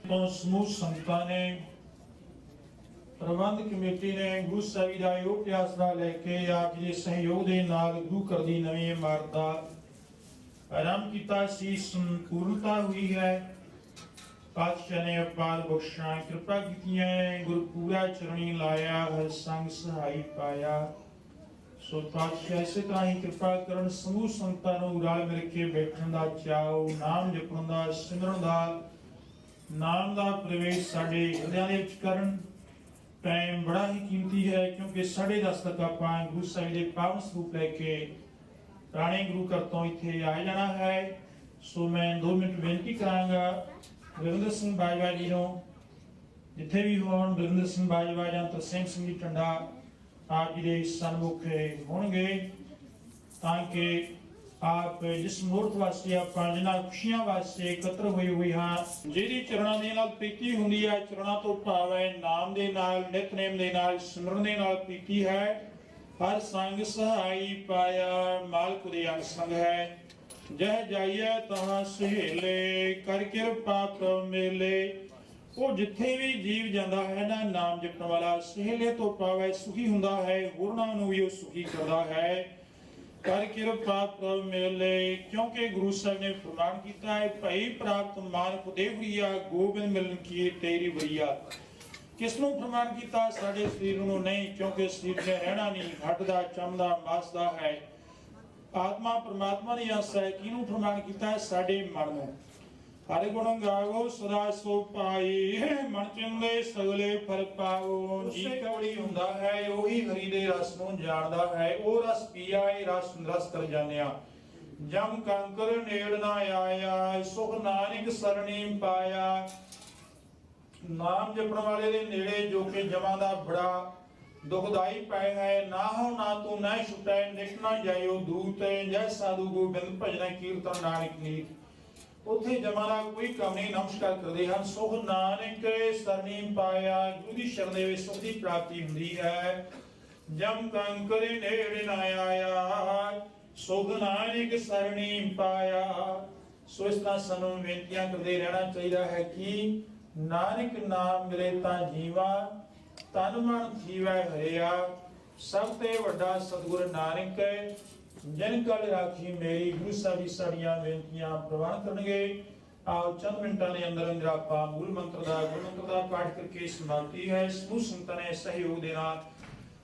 ਤੋਂ ਸਮੂਹ ਸੰਗਤਾਂ ਨੇ, ਪ੍ਰਬੰਧ ਕਮੇਟੀ ਨੇ ਗੁਰੂ ਸਾਹਿਬ ਦਾ ਯੋਗ ਆਸਰਾ ਲੈ ਕੇ ਆਪ ਜੀ ਦੇ ਸਹਿਯੋਗ ਦੇ ਨਾਲ ਗੁਰੂ ਘਰ ਦੀ ਨਵੀਂ ਇਮਾਰਤ ਦਾ ਆਰੰਭ ਕੀਤਾ ਸੀ। ਸੰਪੂਰਨਤਾ ਹੋਈ ਹੈ। ਪਾਤਸ਼ਾਹ ਨੇ ਅਪਾਰ ਬਖਸ਼ਾਂ ਕਿਰਪਾ ਕੀਤੀਆਂ। ਗੁਰਪੂਰਾ ਚਰਣੀ ਲਾਇਆ, ਹਰ ਸੰਗ ਸਹਾਈ ਪਾਇਆ। ਸੋ ਪਾਤਸ਼ਾਹ ਇਸੇ ਤਰ੍ਹਾਂ ਹੀ ਕਿਰਪਾ ਕਰਨ, ਸਮੂਹ ਸੰਗਤਾਂ ਨੂੰ ਰਲ ਮਿਲ ਕੇ ਬੈਠਣ ਦਾ ਚਾਉ, ਨਾਮ ਜਪਣ ਦਾ, ਸਿਮਰਨ ਦਾ, ਨਾਮ ਦਾ ਪ੍ਰਵੇਸ਼ ਸਾਡੇ ਹਿਰਦਿਆਂ ਦੇ ਵਿੱਚ ਕਰਨ। ਟਾਈਮ ਬੜਾ ਹੀ ਕੀਮਤੀ ਹੈ, ਕਿਉਂਕਿ 10:30 ਤੱਕ ਆਪਾਂ ਗੁਰੂ ਸਾਹਿਬ ਦੇ ਪਾਵਨ ਸਰੂਪ ਲੈ ਕੇ ਪੁਰਾਣੇ ਗੁਰੂ ਘਰ ਤੋਂ ਇੱਥੇ ਆ ਜਾਣਾ ਹੈ। ਸੋ ਮੈਂ 2 ਮਿੰਟ ਬੇਨਤੀ ਕਰਾਂਗਾ ਬਲਵਿੰਦਰ ਸਿੰਘ ਬਾਜਵਾ ਜੀ ਨੂੰ, ਜਿੱਥੇ ਵੀ ਹੋਣ। ਬਲਵਿੰਦਰ ਸਿੰਘ ਬਾਜਵਾ ਜਾਂ ਤਰਸੇਮ ਸਿੰਘ ਜੀ ਟੰਡਾ ਆਪ ਜੀ ਦੇ ਸਨਮੁਖ ਹੋਣਗੇ, ਤਾਂ ਕਿ ਆਪ ਜਿਸ ਮੂਰਤ ਵਾਸਤੇ ਆਪਾਂ ਜਿਹਨਾਂ ਖੁਸ਼ੀਆਂ ਵਾਸਤੇ ਇਕੱਤਰ ਹੋਏ ਹਾਂ, ਜਿਹਦੀ ਚਰਨਾਂ ਦੇ ਨਾਲ ਪ੍ਰੀਤੀ ਹੁੰਦੀ ਹੈ। ਚਰਨਾਂ ਤੋਂ ਭਾਵ ਹੈ ਨਾਮ ਦੇ ਨਾਲ, ਨਿਤਨੇਮ ਦੇ ਨਾਲ, ਸਿਮਰਨ ਦੇ ਨਾਲ ਪ੍ਰੀਤੀ ਹੈ। ਹਰ ਸੰਗ ਸਹਾਈ ਪਾਇਆ, ਮਾਲਕ ਦੇ ਅੰਗ ਸੰਗ ਹੈ। ਜਹ ਜਾਈਐ ਤਹਾਂ ਸਹੇਲੇ, ਕਰ ਕਿਰਪਾ ਪ੍ਰਭ ਮੇਲੇ। ਉਹ ਜਿੱਥੇ ਵੀ ਜੀਵ ਜਾਂਦਾ ਹੈ ਨਾ, ਨਾਮ ਜਪਣ ਵਾਲਾ, ਸਹੇਲੇ ਤੋਂ ਭਾਵ ਸੁਖੀ ਹੁੰਦਾ ਹੈ, ਹੋਰਨਾਂ ਨੂੰ ਵੀ ਉਹ ਸੁਖੀ ਕਰਦਾ ਹੈ। ਕਰ ਕਿਰਪਾ ਪ੍ਰਭ ਮੇਲੇ, ਕਿਉਂਕਿ ਗੁਰੂ ਸਾਹਿਬ ਨੇ ਫਰਮਾਨ ਕੀਤਾ ਹੈ, ਭਈ ਪ੍ਰਾਪਤ ਮਾਨੁਖ ਦੇਵਰੀਆ, ਗੋਬਿੰਦ ਮਿਲਨ ਕੀ ਤੇਰੀ ਵਰੀਆ। ਕਿਸ ਨੂੰ ਫਰਮਾਨ ਕੀਤਾ? ਸਾਡੇ ਸਰੀਰ ਨੂੰ ਨਹੀਂ, ਕਿਉਂਕਿ ਸਰੀਰ 'ਚ ਰਹਿਣਾ ਨਹੀਂ, ਹੱਟਦਾ, ਚਮਦਾ, ਮਾਸਦਾ ਹੈ। ਆਤਮਾ ਪਰਮਾਤਮਾ ਦੀ ਅੰਸ਼ ਹੈ। ਕਿਹਨੂੰ ਫਰਮਾਨ ਕੀਤਾ? ਸਾਡੇ ਮਨ ਨੂੰ। ਹਰਿ ਗੁਣ ਗਾਵੋ ਸਦਾ ਸੋ ਪਾਈ, ਮਨ ਚਿੰਦੇ ਸਗਲੇ ਫਲ ਪਾਵੋ। ਜੀ ਕਵੜੀ ਹੁੰਦਾ ਹੈ, ਉਹੀ ਹਰੀ ਦੇ ਰਸ ਨੂੰ ਜਾਣਦਾ ਹੈ। ਉਹ ਰਸ ਪੀਆ, ਇਹ ਰਸ ਰਸ ਕਰ ਜਾਣਿਆ। ਜਮ ਕੰਕਰ ਨੇੜ ਨਾ ਆਇਆ, ਸੁਖ ਨਾਨਕ ਸਰਣੀ ਪਾਇਆ। ਨਾਮ ਜਪਣ ਵਾਲੇ ਦੇ ਨੇੜੇ, ਜੋ ਕਿ ਜਮਾਂ ਦਾ ਬੜਾ ਦੁਖਦਾਈ ਪੈ ਹੈ। ਨਾ ਹੋ ਨਾ ਤੂੰ ਨਾ ਛੁਟੈ, ਨਿਕ ਨਾ ਜਾਇਓ ਦੂਤ। ਜੈ ਸਾਧੂ ਗੋਬਿੰਦ ਭਜਨ ਕੀਰਤਨ ਨਾਨਕ ਨੀਤ। ਉੱਥੇ ਜਮਾਂ ਦਾ ਕੋਈ ਕੰਮ ਨਹੀਂ। ਨਮਸਕਾਰ ਕਰਦੇ ਹਨ। ਸੁਖ ਨਾਨਕ ਸਰਣੀ ਪਾਇਆ, ਗੁਰੂ ਦੀ ਸ਼ਰਨ ਦੇ ਵਿੱਚ ਸੁਖ ਦੀ ਪ੍ਰਾਪਤੀ ਹੁੰਦੀ ਹੈ। ਜਮ ਕੰਕਰ ਨੇੜ ਨਾ ਆਇਆ, ਸੁਖ ਨਾਨਕ ਸਰਣੀ ਪਾਇਆ। ਸੋ ਇਸ ਤਰ੍ਹਾਂ ਸਾਨੂੰ ਬੇਨਤੀਆਂ ਕਰਦੇ ਰਹਿਣਾ ਚਾਹੀਦਾ ਹੈ ਕਿ ਨਾਨਕ ਨਾਮ ਮਿਲੇ ਤਾਂ ਜੀਵਾ, ਤਨ ਮਨ ਜੀਵੈ ਹਰਿਆ। ਸਭ ਤੇ ਵੱਡਾ ਸਤਿਗੁਰ ਨਾਨਕ ਹੈ, ਜਿਨ ਕਲ ਰਾਖੀ ਮੇਰੀ। ਗੁਰੂ ਸਾਹਿਬ ਸਾਡੀਆਂ ਬੇਨਤੀਆਂ ਪ੍ਰਵਾਨ ਕਰਨਗੇ। आओ चंद मिनटा ने अंदर अंदर आप मूल मंत्र का पाठ करके समाप्ति है। समूह संतां ने सहयोग देना।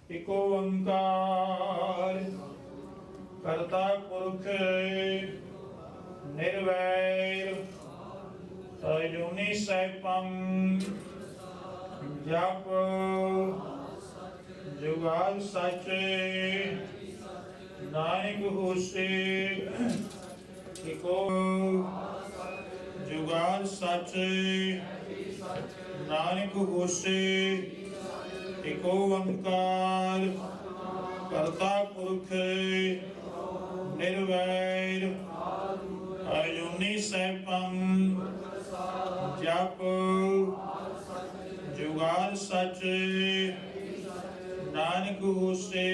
एक ओंकार करता पुरख निर्वैर अजूनी सैपम जप जुगाल सच नानक होसे। एको जुगाल सच नानक होसे। एको ओंकार करता पुरख निर्वैर अजूनी सैपम जप जुगाल सच नानक होसे।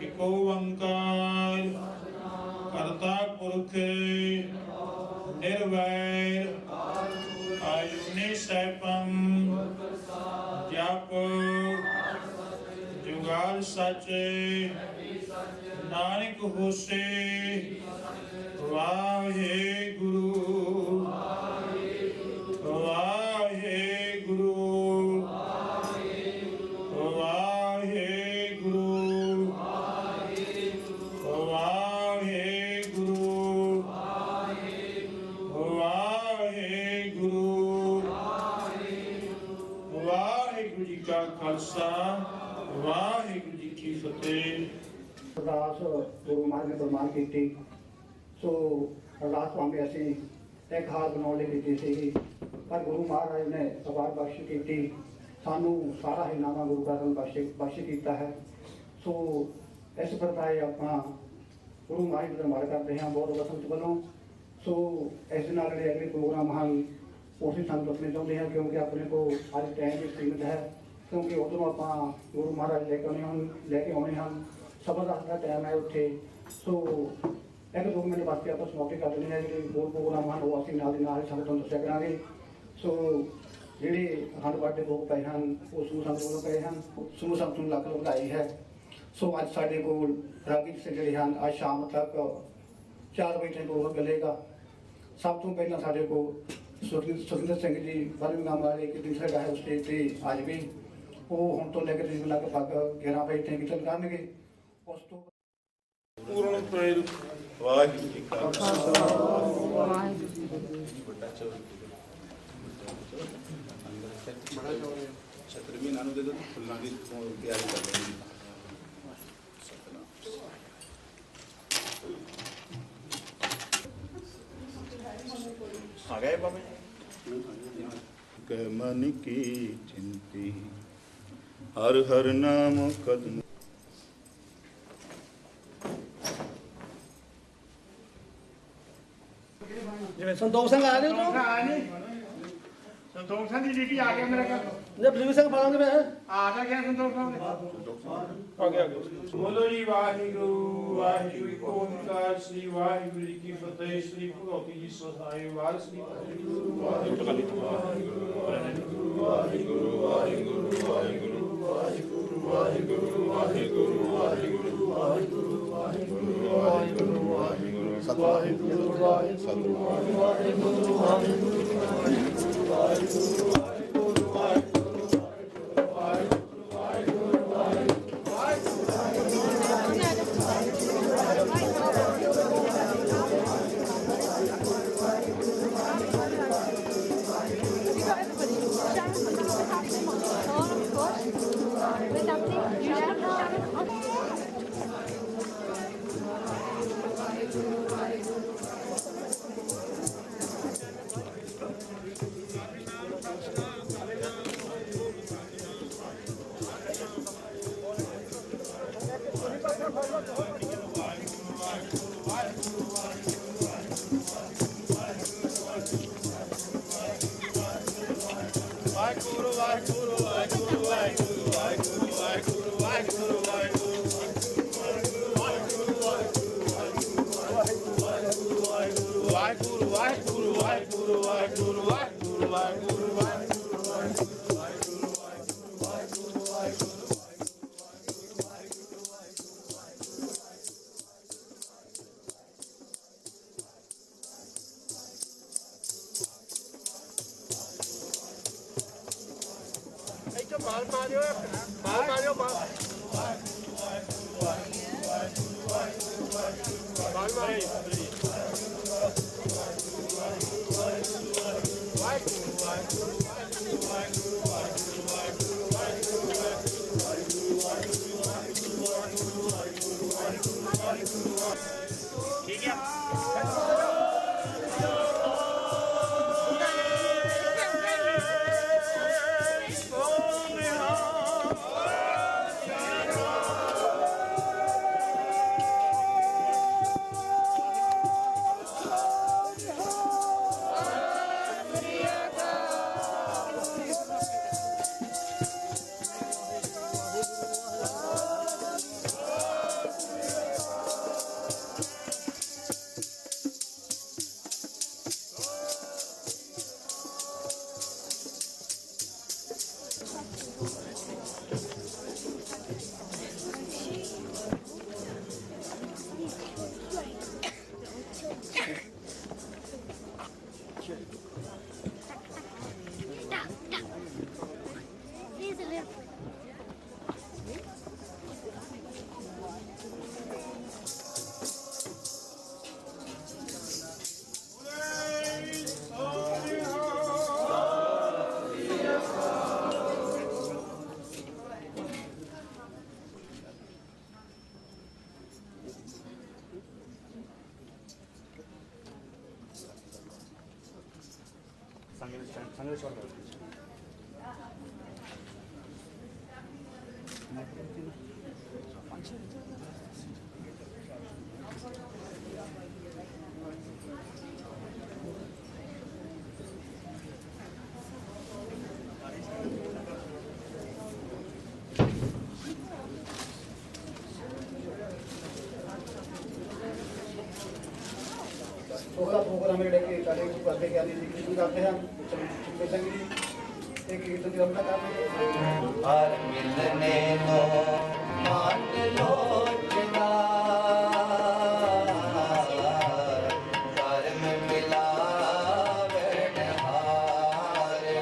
एको ओंकार करता पुरख निर्वैर अजूनी सैपम जप जुगाल सच नानक होसे। वाहे गुरु वाहे गुरु वाहे गुरु खालसा वाहिगुरू जी की फतेह। अरदास गुरु महाराज ने फरमान की। सो अरदास भावें असीं एक हार बनाने ਲਈ ਕੀਤੀ ਸੀ, पर गुरु महाराज ने अवार बख्श की, सानू सारा ही नामा गुरु का बख्श किया है। सो इस प्रकार ਆਪਾਂ गुरु महाराज ਦਾ ਧੰਨਵਾਦ ਕਰਦੇ ਹਾਂ ਬਹੁਤ ਬਹੁਤ ਸੰਗਤ ਵੱਲੋਂ। सो इस नाल ਜਿਹੜੇ अगले प्रोग्राम ਹਨ ਉਹ ਵੀ ਸਾਨੂੰ ਦੱਸਣੇ ਚਾਹੁੰਦੇ ਹਾਂ, क्योंकि अपने को ਅੱਜ टाइम भी सीमित है। क्योंकि उधरों आप गुरु महाराज लैके आने हैं, सबर का टाइम है उत्थे। सो एक 2 मिनट वास्ते आप समाप्ति कर देनी है। जी होर प्रोग्राम हैं वो असीं नाल दी नाल संगत नूं दस्सिया करांगे। सो जिहड़े अखंड पाठ दे भोग पए हैं वो समूह संगत वल्लों पए हैं, समूह संगत नूं लख ਵਧਾਈ है। सो अज साडे कोल रागी ਸਿੰਘ ਜਿਹੜੇ ਹਨ ਅੱਜ शाम तक 4 ਵਜੇ तक प्रोग्राम ਚੱਲੇਗਾ। सब तो पहला साडे कोल सुखिंदर सिंह जी बर्मिंघम वाले एक दिन साडा है स्टेज ते आ जावे। ਉਹ ਹੁਣ ਤੋਂ ਲੈ ਕੇ ਤਕਰੀਬਨ ਲਗਭਗ 11 ਵਜੇ ਤੱਕ ਕੀਰਤਨ ਕਰਨਗੇ। ਉਸ ਤੋਂ ਪੂਰਨ ਪ੍ਰੇਰ ਵਾਹਿਗੁਰੂ ਜੀ ਕਾ ਖਾਲਸਾ ਵਾਹਿਗੁਰੂ ਜੀ ਕੀ ਫਤਿਹ। ਛਤਰ ਵੀ ਨਾਨੂ ਦੇ ਦੋ ਫੁੱਲਾਂ ਦੀ ਤਿਆਰੀ ਕਰ ਲੈਣੀ। आ गए बाबा मन की चिंती हर हर नाम कदम। ਜਿਵੇਂ ਸੰਤੋਖ ਸਿੰਘ ਆਇਆ ਨਹੀਂ ਉਦੋਂ ਸੰਤੋਖ ਸਿੰਘ ਦੀ ਡਿਊਟੀ ਆ ਗਿਆ ਮੇਰੇ ਕੋਲ। ਜੇ ਬਲਵੀਰ ਸਿੰਘ ਫੜਾਂਗੇ ਮੈਂ ਆ ਤਾਂ ਗਿਆ ਸੰਤੋਖ ਸਿੰਘ आगे बोलो जी वाहिगुरु वाहिगुरू एक ओंकार श्री वाहिगुरू जी की फतेह। श्री भगवती जी सहाय वार श्री वाहिगुरू वाहिगुरू वाहिगुरू वाहिगुरू वाहिगुरू वाहिगुरू वाहिगुरू वाहिगुरू वाहिगुरू वाहिगुरू वाहिगुरू वाहिगुरू वाहिगुरू वाहिगुरू सतवाहिगुरू वाहिगुरू वाहिगुरू वाहिगुरू वाहिगुरू वाहिगुरू वाहिगुरू वाहिगुरू वाहिगुरू वाहिगुरू वाहिगुरू छोटा प्रोग्राम है लेके चले करते क्या नहीं कीर्तन करते हैं चुपके संग जी एक कीर्तन की रमना करते हैं हर मिलने नो मान लो जिना कर्म मिला हारे हारे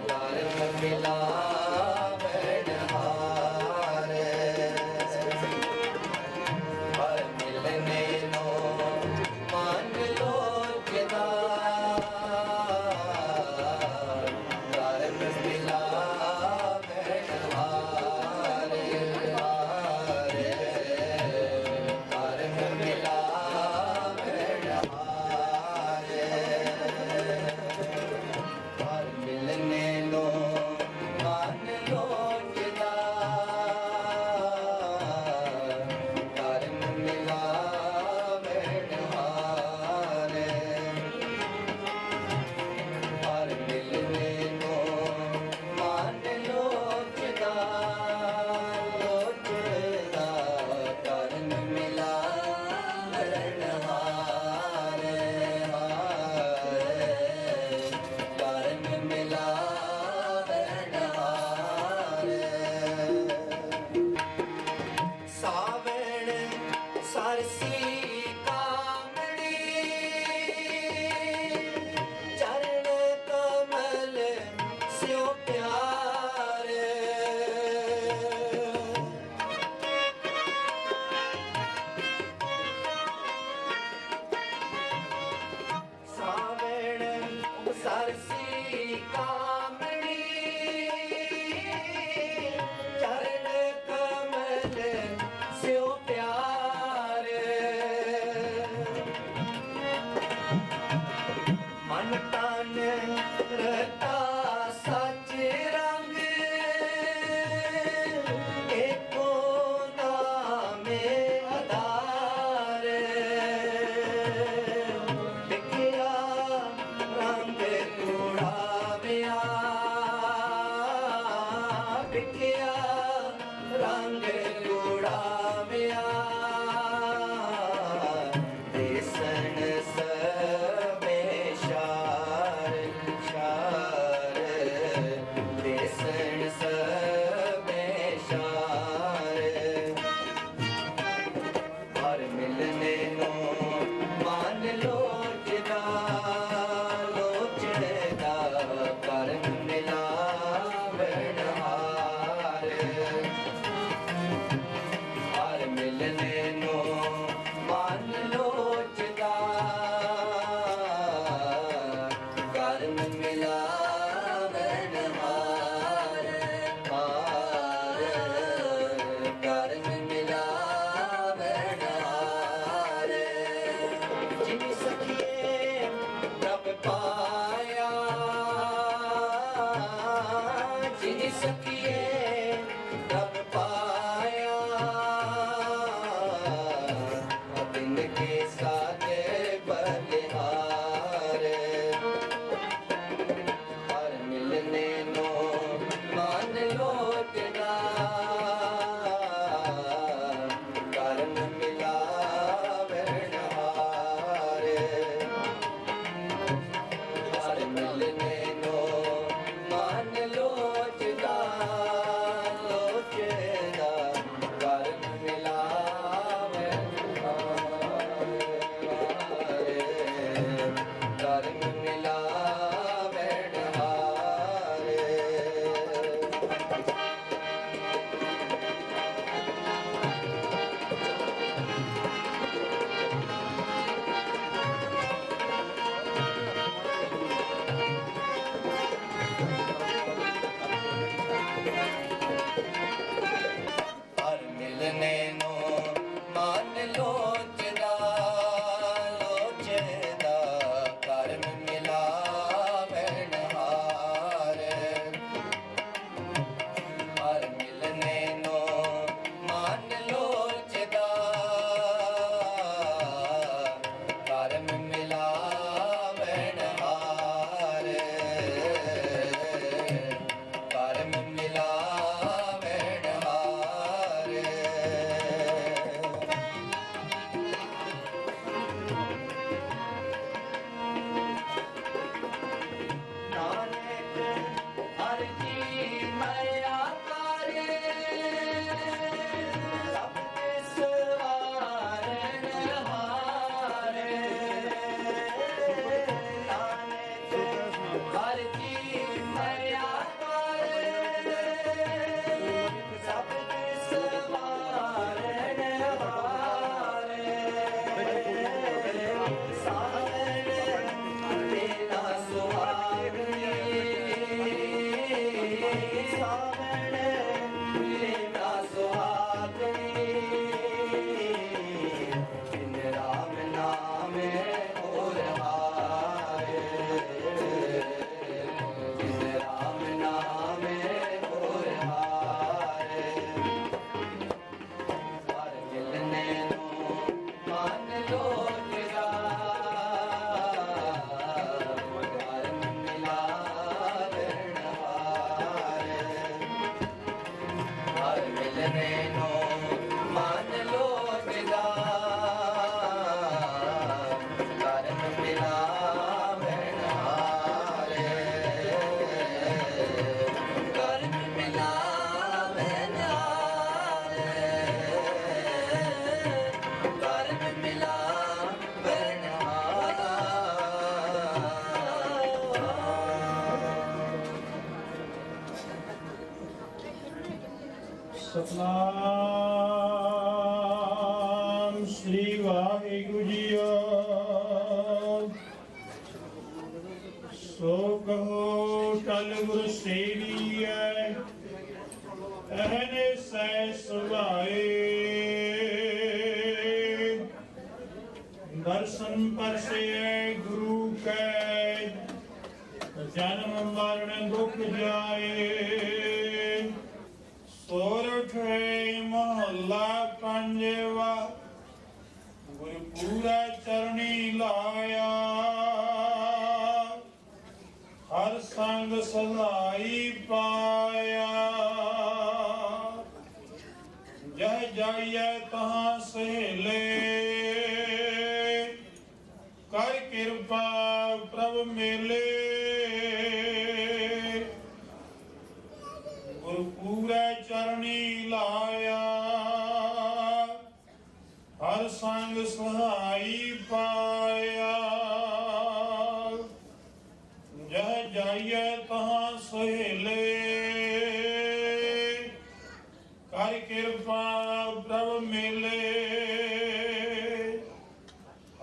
कर्म मिला चरण कमल स्यो प्यारे श्री वाहिगुरु जीओ। सो कहो टल गुर सेविया अहने सै सुभाए। दर्शन परसे गुरु कै जन्म मरण दुख जाए। सोरठ महला पंजवा गुरपुरा चरणी लाया। हर संग सदाई पाया। जह जाइए तहाँ सहेले कर कृपा प्रभ मेले। गुरपुरा चरणी लाया। हर संग सहाई पाया। जह जाइए तहाँ सहेले कर कृपा प्रभ मेले।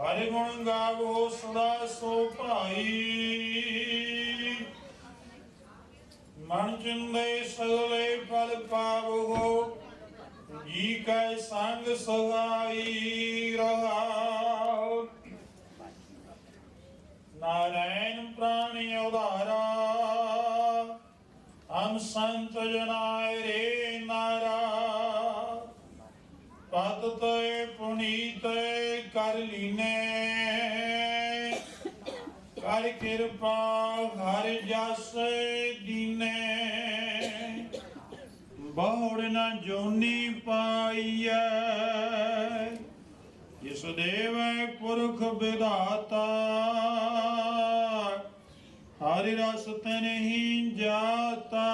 हरि गुण गावो सदा सो भाई। मन चिंदे सगले फल पावो। जी कै संग सगाई रहाओ। नारायण प्राणी उदारा हम संत जनाय रे नारा। पद तय पुनीत कर लीने कर कृपा हर जस दीने। बहुड़ न जोनी पाइय जिस देव पुरख विधाता। हरि रस नहीं जाता।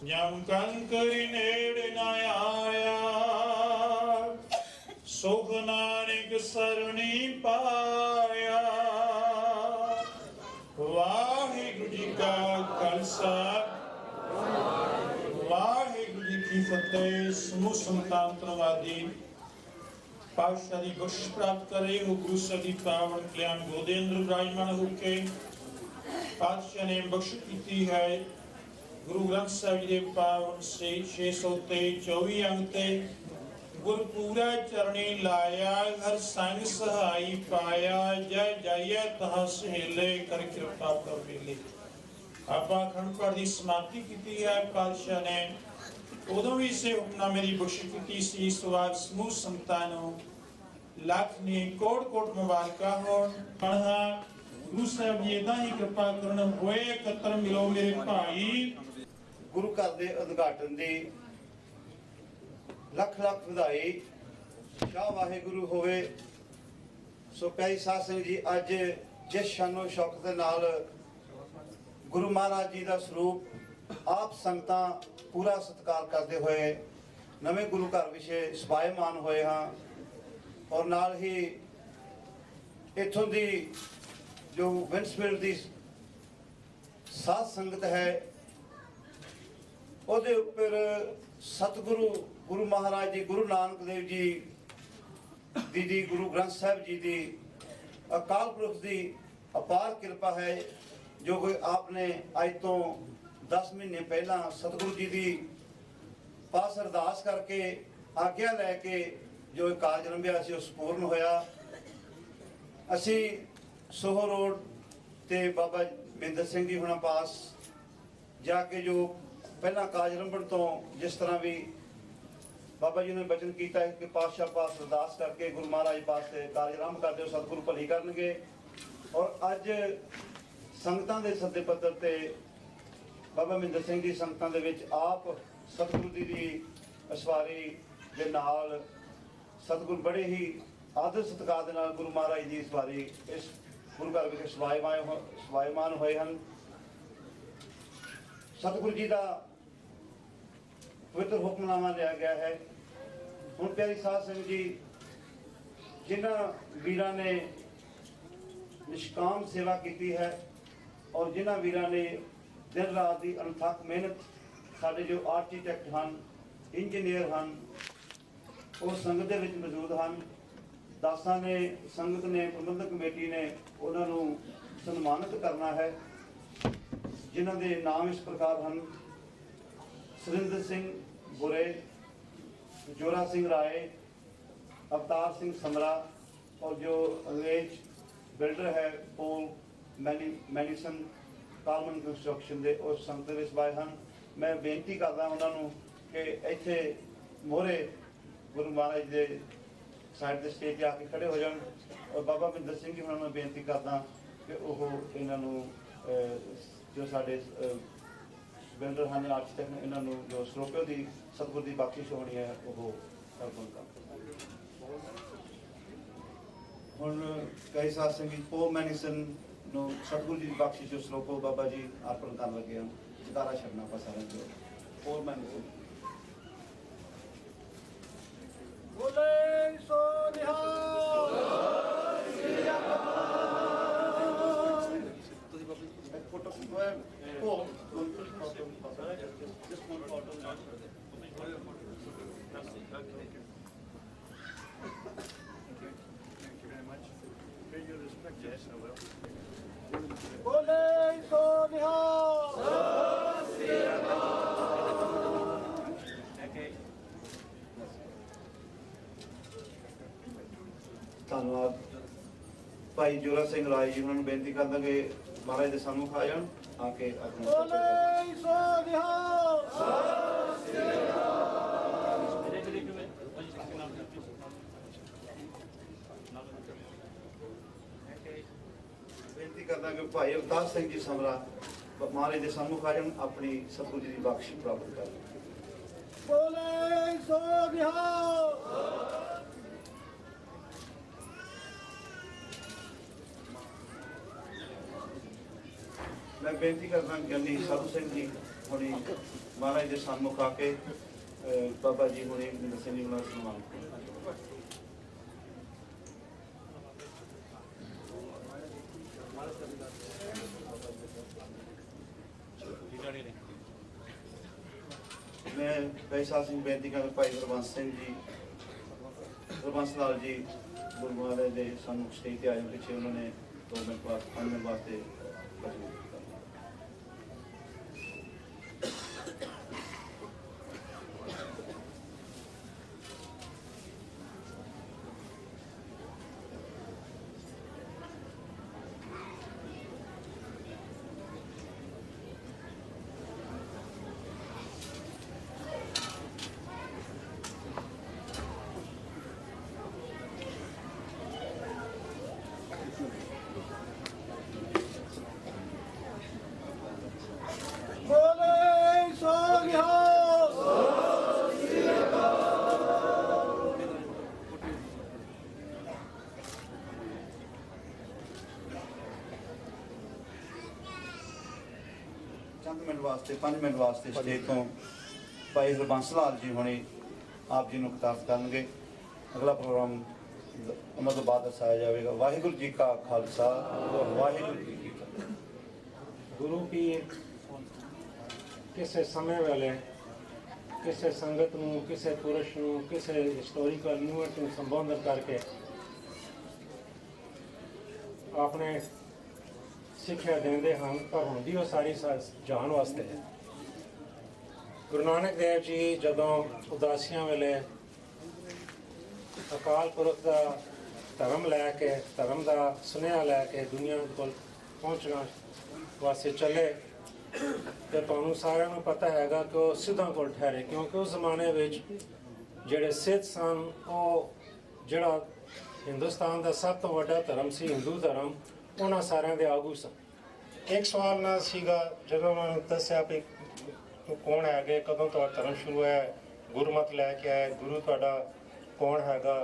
जम कंकर नेड़ न आया सुख नानक सरणी पाया। वाहिगुरु जी का खालसा वाहिगुरु जी की फतेह। समूह संतांतरवादी पातशाह दी बख्शिश प्राप्त करे हो। गुरु सदी पावन कल्याण गोदेंद्र विराजमान होके पातशाह ने बख्शिश की है। गुरु ग्रंथ साहिब जी दे पावन से 624 अंग ते गुरपुरा चरणी लाया। हर संग सहाई पाया। जय जाइए तहाँ सहेले कर कृपा कर मेले। आपा अखंड पाठ की समाप्ति की है। पातशाह ने उदों भी से हुक्मनामे की बख्शिश की सी। सवाल समूह संतानों लाख ने कोट कोट मुबारका हो। गुरु साहब जी इदा ही कृपा करन होए एकत्र मिलो मेरे भाई। गुरु घर के उद्घाटन की लख लख ਵਧਾਈ। शाह वाहिगुरु होवे। सो प्यारी साध संगत जी अज जिस शानो शौकत दे नाल गुरु महाराज जी का स्वरूप आप संगतां पूरा सत्कार करते हुए नवे गुरु घर विषे सभायमान होए हाँ। और नाल ही इत्थों दी जो विंसफील्ड की साध संगत है ਉਹਦੇ ਉੱਪਰ ਸਤਿਗੁਰੂ ਗੁਰੂ ਮਹਾਰਾਜ ਜੀ ਗੁਰੂ ਨਾਨਕ ਦੇਵ ਜੀ ਦੀ ਗੁਰੂ ਗ੍ਰੰਥ ਸਾਹਿਬ ਜੀ ਦੀ ਅਕਾਲ ਪੁਰਖ ਦੀ ਅਪਾਰ ਕਿਰਪਾ ਹੈ ਜੋ ਕੋਈ ਆਪਨੇ ਅੱਜ ਤੋਂ 10 ਮਹੀਨੇ ਪਹਿਲਾਂ ਸਤਿਗੁਰੂ ਜੀ ਦੀ ਪਾਸ ਅਰਦਾਸ ਕਰਕੇ ਆਗਿਆ ਲੈ ਕੇ ਜੋ ਇਹ ਕਾਰਜ ਰੰਭਿਆ ਸੀ ਉਹ ਸੰਪੂਰਨ ਹੋਇਆ। ਅਸੀਂ ਸੋਹੋ ਰੋਡ ਤੇ ਬਾਬਾ ਬਿੰਦਰ ਸਿੰਘ ਜੀ ਹੁਣਾਂ ਪਾਸ ਜਾ ਕੇ ਜੋ ਪਹਿਲਾਂ ਕਾਜ ਰੰਭਣ ਤੋਂ ਜਿਸ ਤਰ੍ਹਾਂ ਵੀ ਬਾਬਾ ਜੀ ਨੇ ਬਚਨ ਕੀਤਾ ਹੈ ਕਿ ਪਾਤਸ਼ਾਹ ਪਾਸ ਅਰਦਾਸ ਕਰਕੇ ਗੁਰੂ ਮਹਾਰਾਜ ਪਾਸ ਤੇ ਕਾਜ ਆਰੰਭ ਕਰਦੇ ਹੋ ਸਤਿਗੁਰੂ ਭਲੀ ਕਰਨਗੇ। ਔਰ ਅੱਜ ਸੰਗਤਾਂ ਦੇ ਸੱਦੇ ਪੱਤਰ ਤੇ ਬਾਬਾ ਮਹਿੰਦਰ ਸਿੰਘ ਜੀ ਸੰਗਤਾਂ ਦੇ ਵਿੱਚ ਆਪ ਸਤਿਗੁਰੂ ਜੀ ਦੀ ਅਸਵਾਰੀ ਦੇ ਨਾਲ ਸਤਿਗੁਰੂ ਬੜੇ ਹੀ ਆਦਰ ਸਤਿਕਾਰ ਦੇ ਨਾਲ ਗੁਰੂ ਮਹਾਰਾਜ ਦੀ ਅਸਵਾਰੀ ਇਸ ਗੁਰੂ ਘਰ ਵਿਖੇ ਸਵਾਇਮਾਨ ਹੋਏ ਹਨ। सतगुरु जी का पवित्र हुक्मनामा लिया गया है। हुण प्यारी साध संगत जी जिन्हां वीरां ने निष्काम सेवा की है और जिन्हां वीरां ने दिन रात की अनथक मेहनत साडे जो आर्कीटैक्ट हैं इंजीनियर हैं ਉਹ ਸੰਗਤ ਦੇ ਵਿੱਚ ਮੌਜੂਦ ਹਨ। ਦਾਸਾਂ ਨੇ, ਸੰਗਤ ਨੇ, ਪ੍ਰਬੰਧਕ ਕਮੇਟੀ ਨੇ ਉਹਨਾਂ ਨੂੰ ਸਨਮਾਨਿਤ ਕਰਨਾ ਹੈ, ਜਿਨ੍ਹਾਂ ਦੇ ਨਾਮ ਇਸ ਪ੍ਰਕਾਰ ਹਨ: ਸੁਰਿੰਦਰ ਸਿੰਘ ਬੁਰੇ, जोरा सिंह राय, अवतार सिंह समरा, और जो अंग्रेज बिल्डर है पोल मैडिसन कालमन कंस्ट्रक्शन के उस संगत में सवाए हैं। मैं बेनती करदा उन्होंने कि इत्थे मोहरे गुरु महाराज के साइड के स्टेज आके खड़े हो जान, और बाबा बिंदर सिंह जी उन्होंने बेनती करदा कि वह इन्हों जो साढ़े बिल्डर हैं आर्किटेक्ट ने इन्हों जो श्रोपियों की सतगुर की बख्शिश होनी है वो अर्पण कर। हुण कई साथ संगीत पो मैनिसन नो सतगुर जी की बख्शिश जो श्रोपो बाबा जी अर्पण कर लगे हैं। जकारा छड़ना पा सारे जो पो मैनिसन बोले सो निहाल। फोटो बोले सो निहाल। धन्यवाद। भाई जोरा सिंह राय जी उन्होंने बेनती करता कि महाराज के सम्मुख आ जान, आके अपना बोले सो निहाल। बेनती करता कि भाई अवतार सिंह जी समरा महाराज के सम्मुख आ जान, अपनी सतगुरु जी की बख्शिश प्राप्त कर। बोले सो निहाल। मैं बेनती करता ज्ञानी साधु सिंह जी हुणी महाराज के सम्मुख आके बाबा जी हुणी बिंदर सिंह जी उन्होंने सम्मान मैं पैसा सिंह बेनती कर भाई हरबंस सिंह जी, हरबंस लाल जी गुरु महाराज के सम्मुख स्टेज पर आए पिछले उन्होंने 2 मिनट बाद 5 मिनट वास्ते बोले सो निहाल। चंद मिनट वास्ते 5 मिनट वास्ते स्टेज तो भाई हरबंस लाल जी हुणे आप जी खिताब करेंगे। अगला प्रोग्राम उन्होंने तो बाद दर्शाया जाएगा। वाहिगुरू जी का खालसा, वाहिगुरू जी की फतेह। गुरु की किसी समय वाले किसी संगत नूं, किसी पुरुष नूं, किसी हिस्टोरिकल मूवमेंट नूं संबोधन करके अपने सिक्ख्या देंदे हन, पर हुंदी वो सारी जान वास्ते है। गुरु नानक देव जी जदों उदासियां वेले अकाल पुरख का धर्म लैके, धर्म का सुनेहा लैके दुनिया को पहुँचना वास्ते चले, तो तुहानूं सारिਆਂ ਨੂੰ पता हैगा कि वो सिद्धां कोल ठहरे, क्योंकि उस जमाने विच ਜਿਹੜੇ सिद्ध सन वो ਜਿਹੜਾ हिंदुस्तान का सब तो ਵੱਡਾ धर्म सी हिंदू धर्म, उन्हां सारिਆਂ ਦੇ आगू सन। एक सवाल ना सीगा ਜਦੋਂ ਉਹਨਾਂ ਨੂੰ ਦੱਸਿਆ ਵੀ ਤੂੰ ਕੌਣ ਹੈਗੇ, ਕਦੋਂ ਤੋਂ ਧਰਮ ਸ਼ੁਰੂ ਹੋਇਆ, ਗੁਰਮਤ ਲੈ ਕੇ ਆਏ, ਗੁਰੂ ਤੁਹਾਡਾ ਕੌਣ ਹੈਗਾ,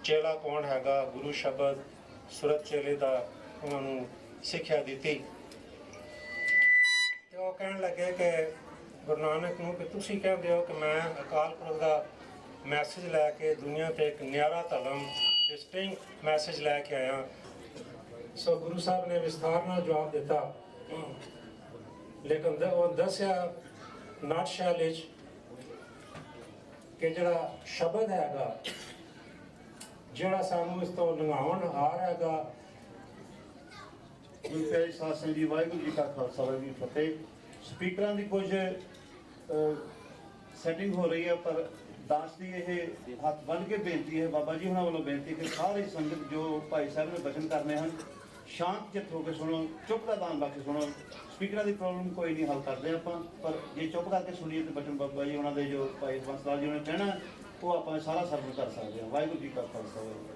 ਚੇਲਾ ਕੌਣ ਹੈਗਾ, ਗੁਰੂ ਸ਼ਬਦ ਸੁਰਤ ਚੇਲੇ ਦਾ ਉਹਨਾਂ ਨੂੰ ਸਿੱਖਿਆ ਦਿੱਤੀ। ਤੇ ਉਹ ਕਹਿਣ ਲੱਗੇ ਕਿ ਗੁਰੂ ਨਾਨਕ ਨੂੰ ਕਿ ਤੁਸੀਂ ਕਹਿੰਦੇ ਹੋ ਕਿ ਮੈਂ ਅਕਾਲ ਪੁਰਖ ਦਾ ਮੈਸੇਜ ਲੈ ਕੇ ਦੁਨੀਆ ਤੇ ਇੱਕ ਨਿਆਰਾ ਧਰਮ ਡਿਸਟਿੰਕਟ ਮੈਸੇਜ ਲੈ ਕੇ ਆਇਆ। ਸੋ ਗੁਰੂ ਸਾਹਿਬ ਨੇ ਵਿਸਥਾਰ ਨਾਲ ਜਵਾਬ ਦਿੱਤਾ, ਲੇਕਿਨ ਉਹ ਦੱਸਿਆ ਨਾਟਸ਼ੈਲ ਵਿੱਚ ਕਿ ਜਿਹੜਾ ਸ਼ਬਦ ਹੈਗਾ ਜਿਹੜਾ ਸਾਨੂੰ ਇਸ ਤੋਂ ਲੰਘਾਉਣ ਹਾਰ ਹੈਗਾ। ਪਿਆਰੇ ਸਾਧ ਸੰਗਤ ਜੀ, ਵਾਹਿਗੁਰੂ ਜੀ ਕਾ ਖਾਲਸਾ ਵਾਹਿਗੁਰੂ ਜੀ ਕੀ ਫਤਿਹ। ਸਪੀਕਰਾਂ ਦੀ ਕੁਝ ਸੈਟਿੰਗ ਹੋ ਰਹੀ ਹੈ, ਪਰ ਦਾਸ ਦੀ ਇਹ ਹੱਥ ਬੰਨ੍ਹ ਕੇ ਬੇਨਤੀ ਹੈ, ਬਾਬਾ ਜੀ ਹੁਣਾਂ ਵੱਲੋਂ ਬੇਨਤੀ ਕਿ ਸਾਰੀ ਸੰਗਤ ਜੋ ਭਾਈ ਸਾਹਿਬ ਨੇ ਬਚਨ ਕਰਨੇ ਹਨ ਸ਼ਾਂਤ ਚਿੱਤ ਹੋ ਕੇ ਸੁਣੋ, ਚੁੱਪ ਦਾ ਦਾਨ ਬਖਸ਼ ਸੁਣੋ। ਸਪੀਕਰਾਂ ਦੀ ਪ੍ਰੋਬਲਮ ਕੋਈ ਨਹੀਂ ਹੱਲ ਕਰਦੇ ਆਪਾਂ, ਪਰ ਜੇ ਚੁੱਪ ਕਰਕੇ ਸੁਣੀਏ ਤੇ ਬਚਨ ਬਾਬਾ ਜੀ ਉਹਨਾਂ ਦੇ ਜੋ ਭਾਈ ਬੰਸਲਾਲ ਜੀ ਨੇ ਕਹਿਣਾ ਉਹ ਆਪਾਂ ਸਾਰਾ ਸਰਵ ਕਰ ਸਕਦੇ ਹਾਂ। ਵਾਹਿਗੁਰੂ ਜੀ ਕਾ ਖਾਲਸਾ ਵਾਹਿਗੁਰੂ।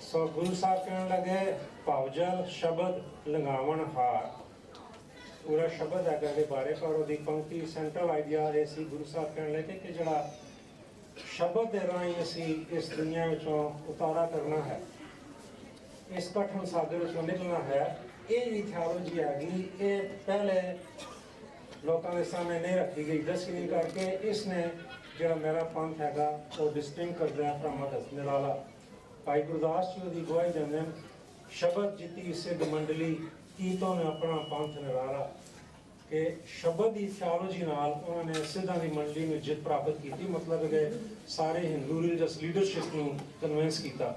ਸੋ ਗੁਰੂ ਸਾਹਿਬ ਕਹਿਣ ਲੱਗੇ ਭਵਜਲ ਸ਼ਬਦ ਲੰਘਾਵਣ ਹਾਰ। ਪੂਰਾ ਸ਼ਬਦ ਹੈਗਾ ਇਹਦੇ ਬਾਰੇ, ਪਰ ਉਹਦੀ ਪੰਕਤੀ ਸੈਂਟਰਲ ਆਈਡੀਆ ਇਹ ਸੀ। ਗੁਰੂ ਸਾਹਿਬ ਕਹਿਣ ਲੱਗੇ ਕਿ ਜਿਹੜਾ ਸ਼ਬਦ ਦੇ ਰਾਹੀਂ ਅਸੀਂ ਇਸ ਦੁਨੀਆ ਵਿੱਚੋਂ ਉਤਾਰਾ ਕਰਨਾ ਹੈ, ਇਸ ਕਠਨ ਸਾਗਰ ਵਿੱਚੋਂ ਨਿਕਲਣਾ ਹੈ, ਇਹ ਜਿਹੜੀ ਥਿਓਲੋਜੀ ਹੈਗੀ ਇਹ ਪਹਿਲੇ ਲੋਕਾਂ ਦੇ ਸਾਹਮਣੇ ਨਹੀਂ ਰੱਖੀ ਗਈ। ਦਸਵੀਂ ਕਰਕੇ ਇਸਨੇ ਜਿਹੜਾ ਮੇਰਾ ਪੰਥ ਹੈਗਾ ਉਹ ਡਿਸਟਿੰਗ ਕਰਦਾ ਹੈ ਫਰਮ ਅਦਰਸ। ਨਿਰਾਲਾ ਭਾਈ ਗੁਰਦਾਸ ਜੀ ਦੀ ਗਵਾਹੀ ਦਿੰਦੇ ਹਨ, ਸ਼ਬਦ ਜਿੱਤੀ ਸਿੱਧ ਮੰਡਲੀ ਕੀਤੋਂ ਨੇ ਆਪਣਾ ਪੰਥ ਨਿਰਾਲਾ। ਕਿ ਸ਼ਬਦ ਦੀ ਥਿਓਲੋਜੀ ਨਾਲ ਉਹਨਾਂ ਨੇ ਸਿੱਧਾਂ ਦੀ ਮੰਡਲੀ ਨੂੰ ਜਿੱਤ ਪ੍ਰਾਪਤ ਕੀਤੀ। ਮਤਲਬ ਕਿ ਸਾਰੇ ਹਿੰਦੂ ਰਿਲੀਜੀਅਸ ਲੀਡਰਸ਼ਿਪ ਨੂੰ ਕਨਵਿੰਸ ਕੀਤਾ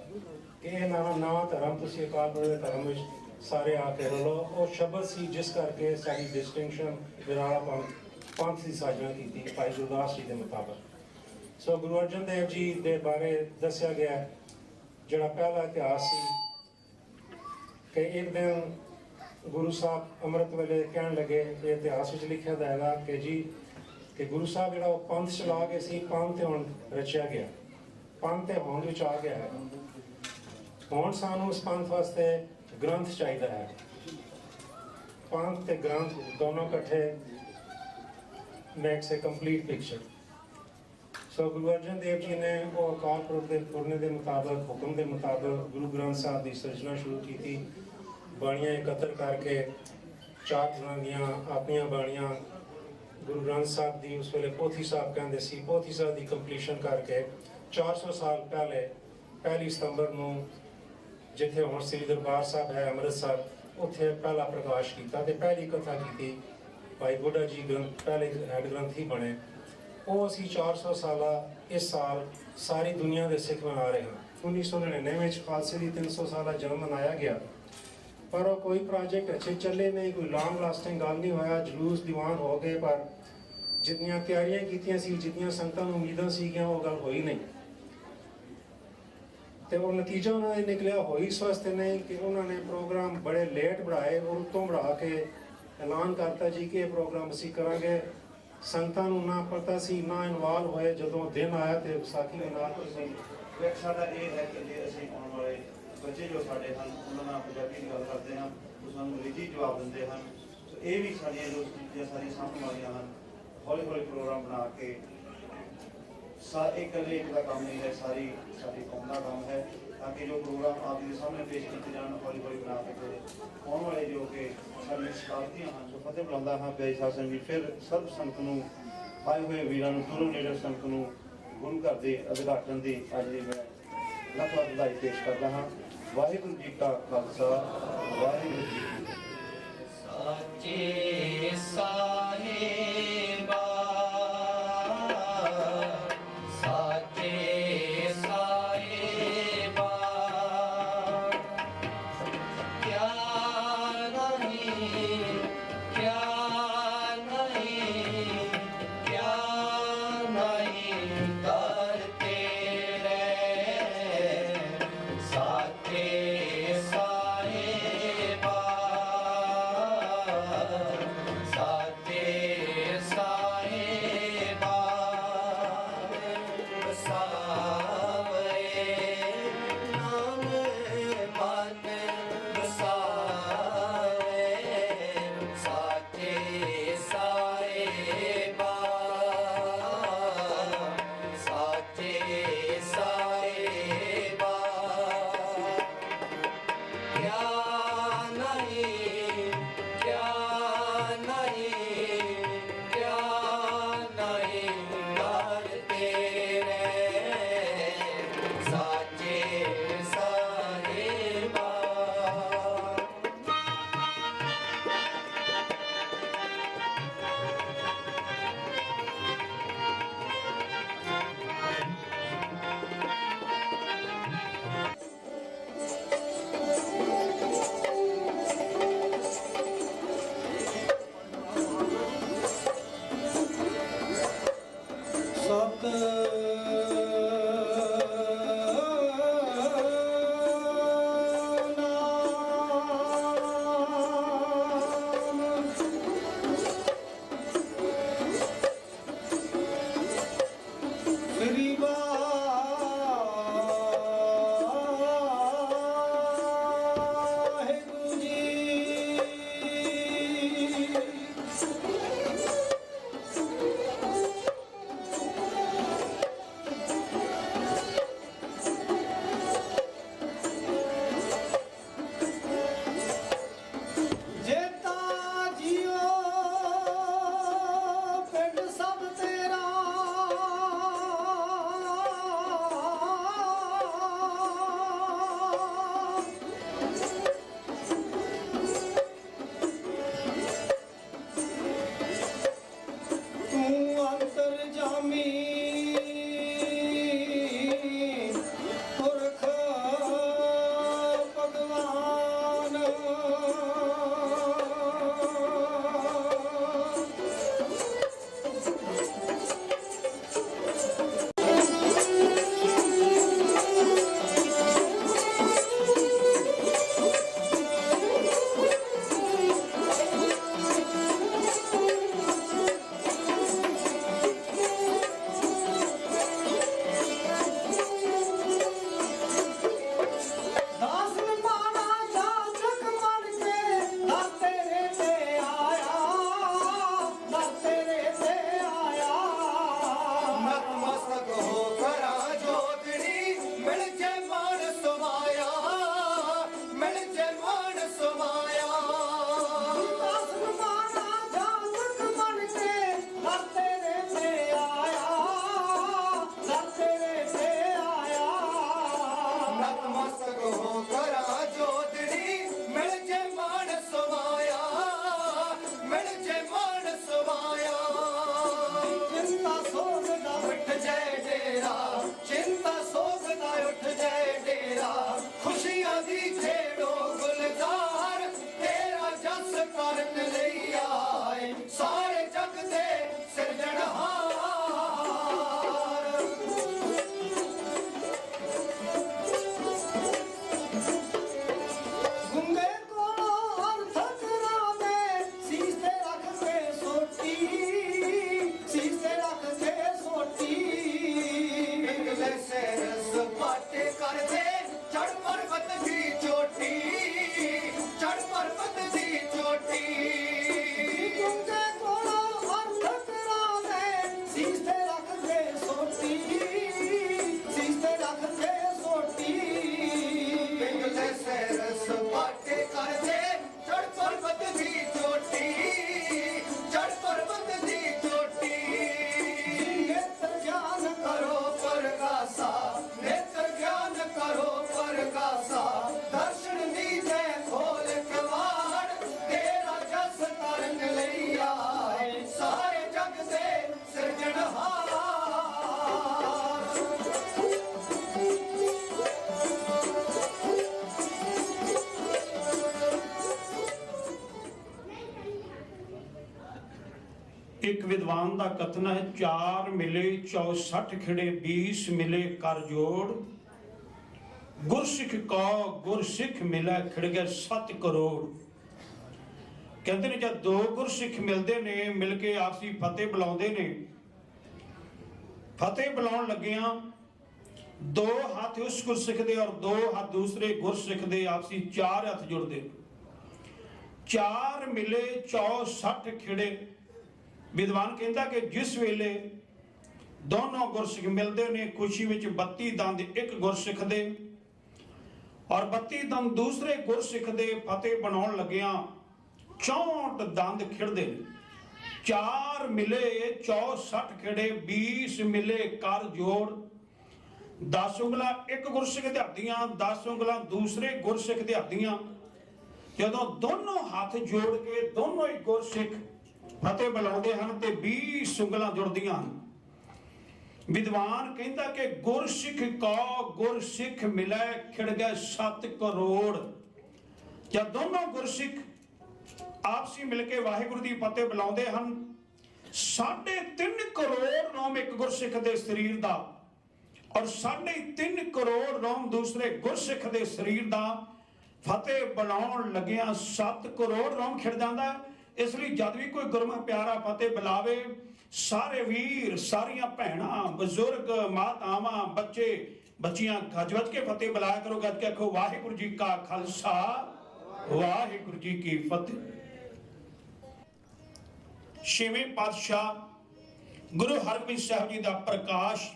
ਕਿ ਇਹ ਨਵਾਂ ਧਰਮ ਤੁਸੀਂ ਅਕਾਲ ਪੁਰਖ ਦੇ ਧਰਮ ਵਿੱਚ ਸਾਰੇ ਆ ਕੇ ਰਲੋ। ਉਹ ਸ਼ਬਦ ਸੀ ਜਿਸ ਕਰਕੇ ਸਾਡੀ ਡਿਸਟਿੰਕਸ਼ਨ ਨਿਰਾਲਾ ਪੰਥ ਦੀ ਸਾਜਣਾ ਕੀਤੀ ਭਾਈ ਗੁਰਦਾਸ ਜੀ ਦੇ ਮੁਤਾਬਕ। ਸੋ ਗੁਰੂ ਅਰਜਨ ਦੇਵ ਜੀ ਦੇ ਬਾਰੇ ਦੱਸਿਆ ਗਿਆ ਜਿਹੜਾ ਪਹਿਲਾ ਇਤਿਹਾਸ ਸੀ ਕਿ ਇੱਕ ਦਿਨ ਗੁਰੂ ਸਾਹਿਬ ਅੰਮ੍ਰਿਤ ਵੇਲੇ ਕਹਿਣ ਲੱਗੇ, ਇਹ ਇਤਿਹਾਸ ਵਿੱਚ ਲਿਖਿਆ ਹੈਗਾ ਕਿ ਜੀ ਕਿ ਗੁਰੂ ਸਾਹਿਬ ਜਿਹੜਾ ਉਹ ਪੰਥ ਚਲਾ ਗਏ ਸੀ, ਪੰਥ ਤੇ ਹੁਣ ਰਚਿਆ ਗਿਆ, ਪੰਥ ਤੇ ਹੋਂਦ ਵਿੱਚ ਆ ਗਿਆ ਹੈ। ਹੁਣ ਸਾਨੂੰ ਉਸ ਪੰਥ ਵਾਸਤੇ ਗ੍ਰੰਥ ਚਾਹੀਦਾ ਹੈ। ਪੰਥ ਤੇ ਗ੍ਰੰਥ ਦੋਨੋਂ ਇਕੱਠੇ ਮੇਕਸ ਏ ਕੰਪਲੀਟ ਪਿਕਚਰ। ਸੋ ਗੁਰੂ ਅਰਜਨ ਦੇਵ ਜੀ ਨੇ ਉਹ ਅਕਾਲ ਪੁਰਖ ਦੇ ਪੁਰਨੇ ਦੇ ਮੁਤਾਬਕ, ਹੁਕਮ ਦੇ ਮੁਤਾਬਕ ਗੁਰੂ ਗ੍ਰੰਥ ਸਾਹਿਬ ਦੀ ਸਿਰਜਣਾ ਸ਼ੁਰੂ ਕੀਤੀ। ਬਾਣੀਆਂ ਇਕੱਤਰ ਕਰਕੇ 4 ਗੁਰੂਆਂ ਦੀਆਂ ਆਪਣੀਆਂ ਬਾਣੀਆਂ ਗੁਰੂ ਗ੍ਰੰਥ ਸਾਹਿਬ ਦੀ ਉਸ ਵੇਲੇ ਪੋਥੀ ਸਾਹਿਬ ਕਹਿੰਦੇ ਸੀ, ਪੋਥੀ ਸਾਹਿਬ ਦੀ ਕੰਪਲੀਸ਼ਨ ਕਰਕੇ 400 ਸਾਲ ਪਹਿਲੇ 1 ਸਤੰਬਰ ਨੂੰ ਜਿੱਥੇ ਹੁਣ ਸ੍ਰੀ ਦਰਬਾਰ ਸਾਹਿਬ ਹੈ ਅੰਮ੍ਰਿਤਸਰ, ਉੱਥੇ ਪਹਿਲਾ ਪ੍ਰਕਾਸ਼ ਕੀਤਾ ਤੇ ਪਹਿਲੀ ਕਥਾ ਕੀਤੀ। ਭਾਈ ਬੁੱਢਾ ਜੀ ਗ੍ਰੰਥ ਪਹਿਲੇ ਹੈਡ ਗ੍ਰੰਥ ਹੀ ਬਣੇ। ਉਹ ਅਸੀਂ 400 ਸਾਲਾ ਇਸ ਸਾਲ ਸਾਰੀ ਦੁਨੀਆ ਦੇ ਸਿੱਖ ਮਨਾ ਰਹੇ ਹਾਂ। 1999 ਵਿੱਚ ਖਾਲਸੇ ਦੀ 300 ਸਾਲਾ ਜਨਮ ਮਨਾਇਆ ਗਿਆ, ਪਰ ਉਹ ਕੋਈ ਪ੍ਰੋਜੈਕਟ ਅੱਛੇ ਚੱਲੇ ਨਹੀਂ, ਕੋਈ ਲੌਂਗ ਲਾਸਟਿੰਗ ਗੱਲ ਨਹੀਂ ਹੋਇਆ। ਜਲੂਸ ਦੀਵਾਨ ਹੋ ਗਏ, ਪਰ ਜਿੰਨੀਆਂ ਤਿਆਰੀਆਂ ਕੀਤੀਆਂ ਸੀ, ਜਿੰਨੀਆਂ ਸੰਗਤਾਂ ਨੂੰ ਉਮੀਦਾਂ ਸੀਗੀਆਂ, ਉਹ ਗੱਲ ਹੋਈ ਨਹੀਂ। ਤੇ ਉਹ ਨਤੀਜਾ ਉਹਨਾਂ ਦਾ ਨਿਕਲਿਆ ਹੋਈ ਇਸ ਵਾਸਤੇ ਨਹੀਂ ਕਿ ਉਹਨਾਂ ਨੇ ਪ੍ਰੋਗਰਾਮ ਬੜੇ ਲੇਟ ਬਣਾਏ ਔਰ ਉਤੋਂ ਬਣਾ ਕੇ ਐਲਾਨ ਕਰਤਾ ਜੀ ਕਿ ਇਹ ਪ੍ਰੋਗਰਾਮ ਅਸੀਂ ਕਰਾਂਗੇ। ਸੰਗਤਾਂ ਨੂੰ ਨਾ ਪਤਾ ਸੀ, ਨਾ ਇਨਵਾਲਵ ਹੋਏ। ਜਦੋਂ ਦਿਨ ਆਇਆ ਤੇ ਵਿਸਾਖੀ ਦੇ ਨਾਲ ਸਾਡਾ ਇਹ ਹੈ ਕਿ ਜੇ ਅਸੀਂ ਆਉਣ ਵਾਲੇ ਬੱਚੇ ਜੋ ਸਾਡੇ ਹਨ ਉਹਨਾਂ ਨਾਲ ਪੰਜਾਬੀ ਦੀ ਗੱਲ ਕਰਦੇ ਹਾਂ, ਉਹ ਸਾਨੂੰ ਅੰਗਰੇਜ਼ੀ ਜਵਾਬ ਦਿੰਦੇ ਹਨ। ਸੋ ਇਹ ਵੀ ਸਾਡੀਆਂ ਜੋ ਚੀਜ਼ਾਂ ਸਾਰੀਆਂ ਸਾਹਮਣੇ ਵਾਲੀਆਂ ਹਨ। ਹੌਲੀ ਹੌਲੀ ਪ੍ਰੋਗਰਾਮ ਬਣਾ ਕੇ ਇਕੱਲੇ ਇੱਕ ਦਾ ਕੰਮ ਨਹੀਂ ਹੈ, ਸਾਡੀ ਕੌਮ ਦਾ ਕੰਮ ਹੈ, ਤਾਂ ਕਿ ਜੋ ਪ੍ਰੋਗਰਾਮ ਆਪ ਜੀ ਦੇ ਸਾਹਮਣੇ ਪੇਸ਼ ਕੀਤੇ ਜਾਣ ਹੌਲੀ ਹੌਲੀ ਬਣਾ ਕੇ ਆਉਣ ਵਾਲੇ ਜੋ ਕਿ ਸਾਡੀਆਂ ਸਕਾਲਤੀਆਂ ਹਨ। ਸੋ ਫਤਿਹ ਬੁਲਾਉਂਦਾ ਹਾਂ ਪਿਆਰੀ ਸਾਧ ਸੰਗਤ ਜੀ। ਫਿਰ ਸਰਬ ਸੰਗਤ ਨੂੰ, ਆਏ ਹੋਏ ਵੀਰਾਂ ਨੂੰ, ਦੂਰੋਂ ਨੇੜੇ ਸੰਗਤ ਨੂੰ ਗੁਰੂ ਘਰ ਦੇ ਉਦਘਾਟਨ ਦੀ ਅੱਜ ਦੀ ਮੈਂ ਲੱਖ ਲੱਖ ਵਧਾਈ ਪੇਸ਼ ਕਰਦਾ ਹਾਂ। ਵਾਹਿਗੁਰੂ ਜੀ ਕਾ ਖਾਲਸਾ, ਵਾਹਿਗੁਰੂ ਜੀ ਕੀ ਫਤਿਹ। ਸਾਚੇ ਸਾਹਿਬਾ तेरे ਸ੍ਰੀ ਵਾਹਿਗੁਰੂ ਜੀ। ਜੇਤਾ ਜੀਓ ਪਿੰਡ ਸਭ ਤੇਰਾ, ਤੂੰ ਅੰਤਰਜਾਮੀ ਪੁਰਖ ਭਗਵਾਨ। ਦਾਸ ਨਿਭਾਣਾ ਜਾਚਕ ਮੰਨ ਕੇ ਦਰ ਤੇਰੇ ਤੇ ਆਇਆ, ਦਰ ਤੇਰੇ ਤੇ ਆਇਆ। ਨਤਮਸਤਕ ਹੋ ਕਰਾਂ ਜੋਤੜੀ, ਮਿਲ ਜੇ ਮਾਨ ਸਮਾਇਆ, ਮਿਲ ਜੇ ਮਾਨ ਸਮਾਇਆ। ਦਾਸ ਨਿਭਾਣਾ ਜਾਚਕ ਮੰਨ ਕੇ ਦਰ ਤੇਰੇ ਤੇ ਆਇਆ, ਦਰ ਤੇਰੇ ਤੇ ਆਇਆ। ਨਤਮਸਤਕ ਹੋ ਕਰਾਂ ਜੋਤੜੀ, ਮਿਲ ਜੇ ਮਾਨ ਸਮਾਇਆ, ਮਿਲ ਜੇ ਮਾਨ ਸਮਾਇਆ। ਚਿੰਤਾ ਸੋਗ ਦਾ ਉੱਠ ਜਾਏ ਡੇਰਾ, ਚਿੰਤਾ ਸੋਗ ਦਾ ਉੱਠ ਜਾਏ ਡੇਰਾ, ਖੁਸ਼ੀਆਂ ਦੀ ਛੇੜੋ ਗੁਲਜ਼ਾਰ, ਤੇਰਾ ਜਸ ਕਰਨ ਲਈ ਆਏ ਸਾਰੇ ਜਗ ਦੇ ਸਿਰਜਣਹਾਰ। ਗੁੰਗੇ ਕੋਲੋਂ ਅਰਥ ਕਰਾਵੇ, ਸੀਸ ਤੇ ਰੱਖ ਕੇ ਸੋਟੀ, ਸੀਸ ਤੇ ਰੱਖ ਕੇ ਸੋਟੀ। ਪਿੰਗਲੇ ਸਿਰ ਸਪਾਟੇ ਕਰਦੇ, ਚੜ ਪਰਬਤ ਦੀ ਚੋਟੀ, ਚੜ ਪਰਬਤ ਦੀ ਚੋਟੀ। ਗੁੰਗੇ ਕੋਲੋਂ ਅਰਥ ਕਰਾਵੇ, ਸੀਸ ਤੇ ਰੱਖ ਕੇ ਸੋਟੀ, ਸੀਸ ਤੇ ਰੱਖ ਕੇ ਸੋਟੀ। ਪਿੰਗਲੇ ਸਿਰ ਸਪਾਟੇ ਕਰਦੇ, ਚੜ ਪਰਬਤ ਦੀ ਚੋਟੀ, ਚੜ ਪਰਬਤ ਦੀ ਚੋਟੀ। ਨੇਤਰ ਗਿਆਨ ਕਰੋ ਪਰਗਾਸਾ, ਨੇਤਰ ਗਿਆਨ ਕਰੋ ਪਰਗਾਸਾ, ਦਰਸ਼ਨ ਦੀ ਜੈ ਖੋਲ ਕਵਾੜ, ਤੇਰਾ ਜਸ ਕਰਨ ਲਈ ਆਏ ਸਾਰੇ ਜਗ ਦੇ ਸਿਰਜਣਹਾਰ। ਇੱਕ ਵਿਦਵਾਨ ਦਾ ਕਥਨ ਹੈ, 4 ਮਿਲੇ 64 ਖਿੜੇ 20 ਮਿਲੇ ਕਰ ਜੋੜ, ਗੁਰਸਿੱਖ ਕੋ ਗੁਰਸਿੱਖ ਮਿਲੇ ਖਿੜ ਗਏ 7 ਕਰੋੜ। ਕਹਿੰਦੇ ਨੇ ਜਦ 2 ਗੁਰਸਿੱਖ ਮਿਲਦੇ ਨੇ, ਮਿਲ ਕੇ ਆਪਸੀ ਫਤਿਹ ਬੁਲਾਉਂਦੇ ਨੇ, ਫਤਿਹ ਬੁਲਾਉਣ ਲੱਗਿਆਂ 2 ਹੱਥ ਉਸ ਗੁਰਸਿੱਖ ਦੇ ਔਰ 2 ਹੱਥ ਦੂਸਰੇ ਗੁਰਸਿੱਖ ਦੇ, ਆਪਸੀ 4 ਹੱਥ ਜੁੜਦੇ। 4 ਮਿਲੇ 64 ਖਿੜੇ। ਵਿਦਵਾਨ ਕਹਿੰਦਾ ਕਿ ਜਿਸ ਵੇਲੇ ਦੋਨੋਂ ਗੁਰਸਿੱਖ ਮਿਲਦੇ ਨੇ, ਖੁਸ਼ੀ ਵਿੱਚ 32 ਦੰਦ ਇੱਕ ਗੁਰਸਿੱਖ ਦੇ ਔਰ 32 ਦੰਦ ਦੂਸਰੇ ਗੁਰਸਿੱਖ ਦੇ, ਫਤਿਹ ਬਣਾਉਣ ਲੱਗਿਆਂ 64 ਦੰਦ ਖਿੜਦੇ ਨੇ। 4 ਮਿਲੇ 64 ਖਿੜੇ 20 ਮਿਲੇ ਕਰ ਜੋੜ। 10 ਉਂਗਲਾਂ ਇੱਕ ਗੁਰਸਿੱਖ ਦੇ ਹੱਥ ਦੀਆਂ, 10 ਉਂਗਲਾਂ ਦੂਸਰੇ ਗੁਰਸਿੱਖ ਦੇ ਹੱਥ ਦੀਆਂ। ਜਦੋਂ ਦੋਨੋਂ ਹੱਥ ਜੋੜ ਕੇ ਦੋਨੋਂ ਹੀ ਗੁਰਸਿੱਖ ਫਤਿਹ ਬੁਲਾਉਂਦੇ ਹਨ ਤੇ 20 ਉਂਗਲਾਂ ਜੁੜਦੀਆਂ ਹਨ। ਵਿਦਵਾਨ ਕਹਿੰਦਾ ਕਿ ਗੁਰਸਿੱਖ ਕੋ ਗੁਰਸਿੱਖ ਮਿਲੇ ਖਿੜ ਗਏ 7 ਕਰੋੜ। ਜਦ ਦੋਨੋਂ ਗੁਰਸਿੱਖ ਆਪਸੀ ਮਿਲ ਕੇ ਵਾਹਿਗੁਰੂ ਦੀ ਫਤਿਹ ਬੁਲਾਉਂਦੇ ਹਨ, 3.5 ਕਰੋੜ ਨਾਮ ਇੱਕ ਗੁਰਸਿੱਖ ਦੇ ਸਰੀਰ ਦਾ ਔਰ 3.5 ਕਰੋੜ ਨਾਮ ਦੂਸਰੇ ਗੁਰਸਿੱਖ ਦੇ ਸਰੀਰ ਦਾ ਫਤਿਹ ਬੁਲਾਉਣ ਲੱਗਿਆਂ 7 ਕਰੋੜ ਨਾਮ ਖਿੜ ਜਾਂਦਾ। ਇਸ ਲਈ ਜਦ ਵੀ ਕੋਈ ਗੁਰਮੁਖ ਪਿਆਰਾ ਫਤਿਹ ਬੁਲਾਵੇ, ਸਾਰੇ ਵੀਰ, ਸਾਰੀਆਂ ਭੈਣਾਂ, ਬਜ਼ੁਰਗ, ਮਾਤਾਵਾਂ, ਬੱਚੇ, ਬੱਚੀਆਂ ਗੱਜ ਵੱਜ ਕੇ ਫਤਿਹ ਬੁਲਾਇਆ ਕਰੋ। ਗੱਜ ਕੇ ਆਖੋ ਵਾਹਿਗੁਰੂ ਜੀ ਕਾ ਖਾਲਸਾ, ਵਾਹਿਗੁਰੂ ਜੀ ਕੀ ਫਤਿਹ। ਛੇਵੇਂ ਪਾਤਸ਼ਾਹ ਗੁਰੂ ਹਰਗੋਬਿੰਦ ਸਾਹਿਬ ਜੀ ਦਾ ਪ੍ਰਕਾਸ਼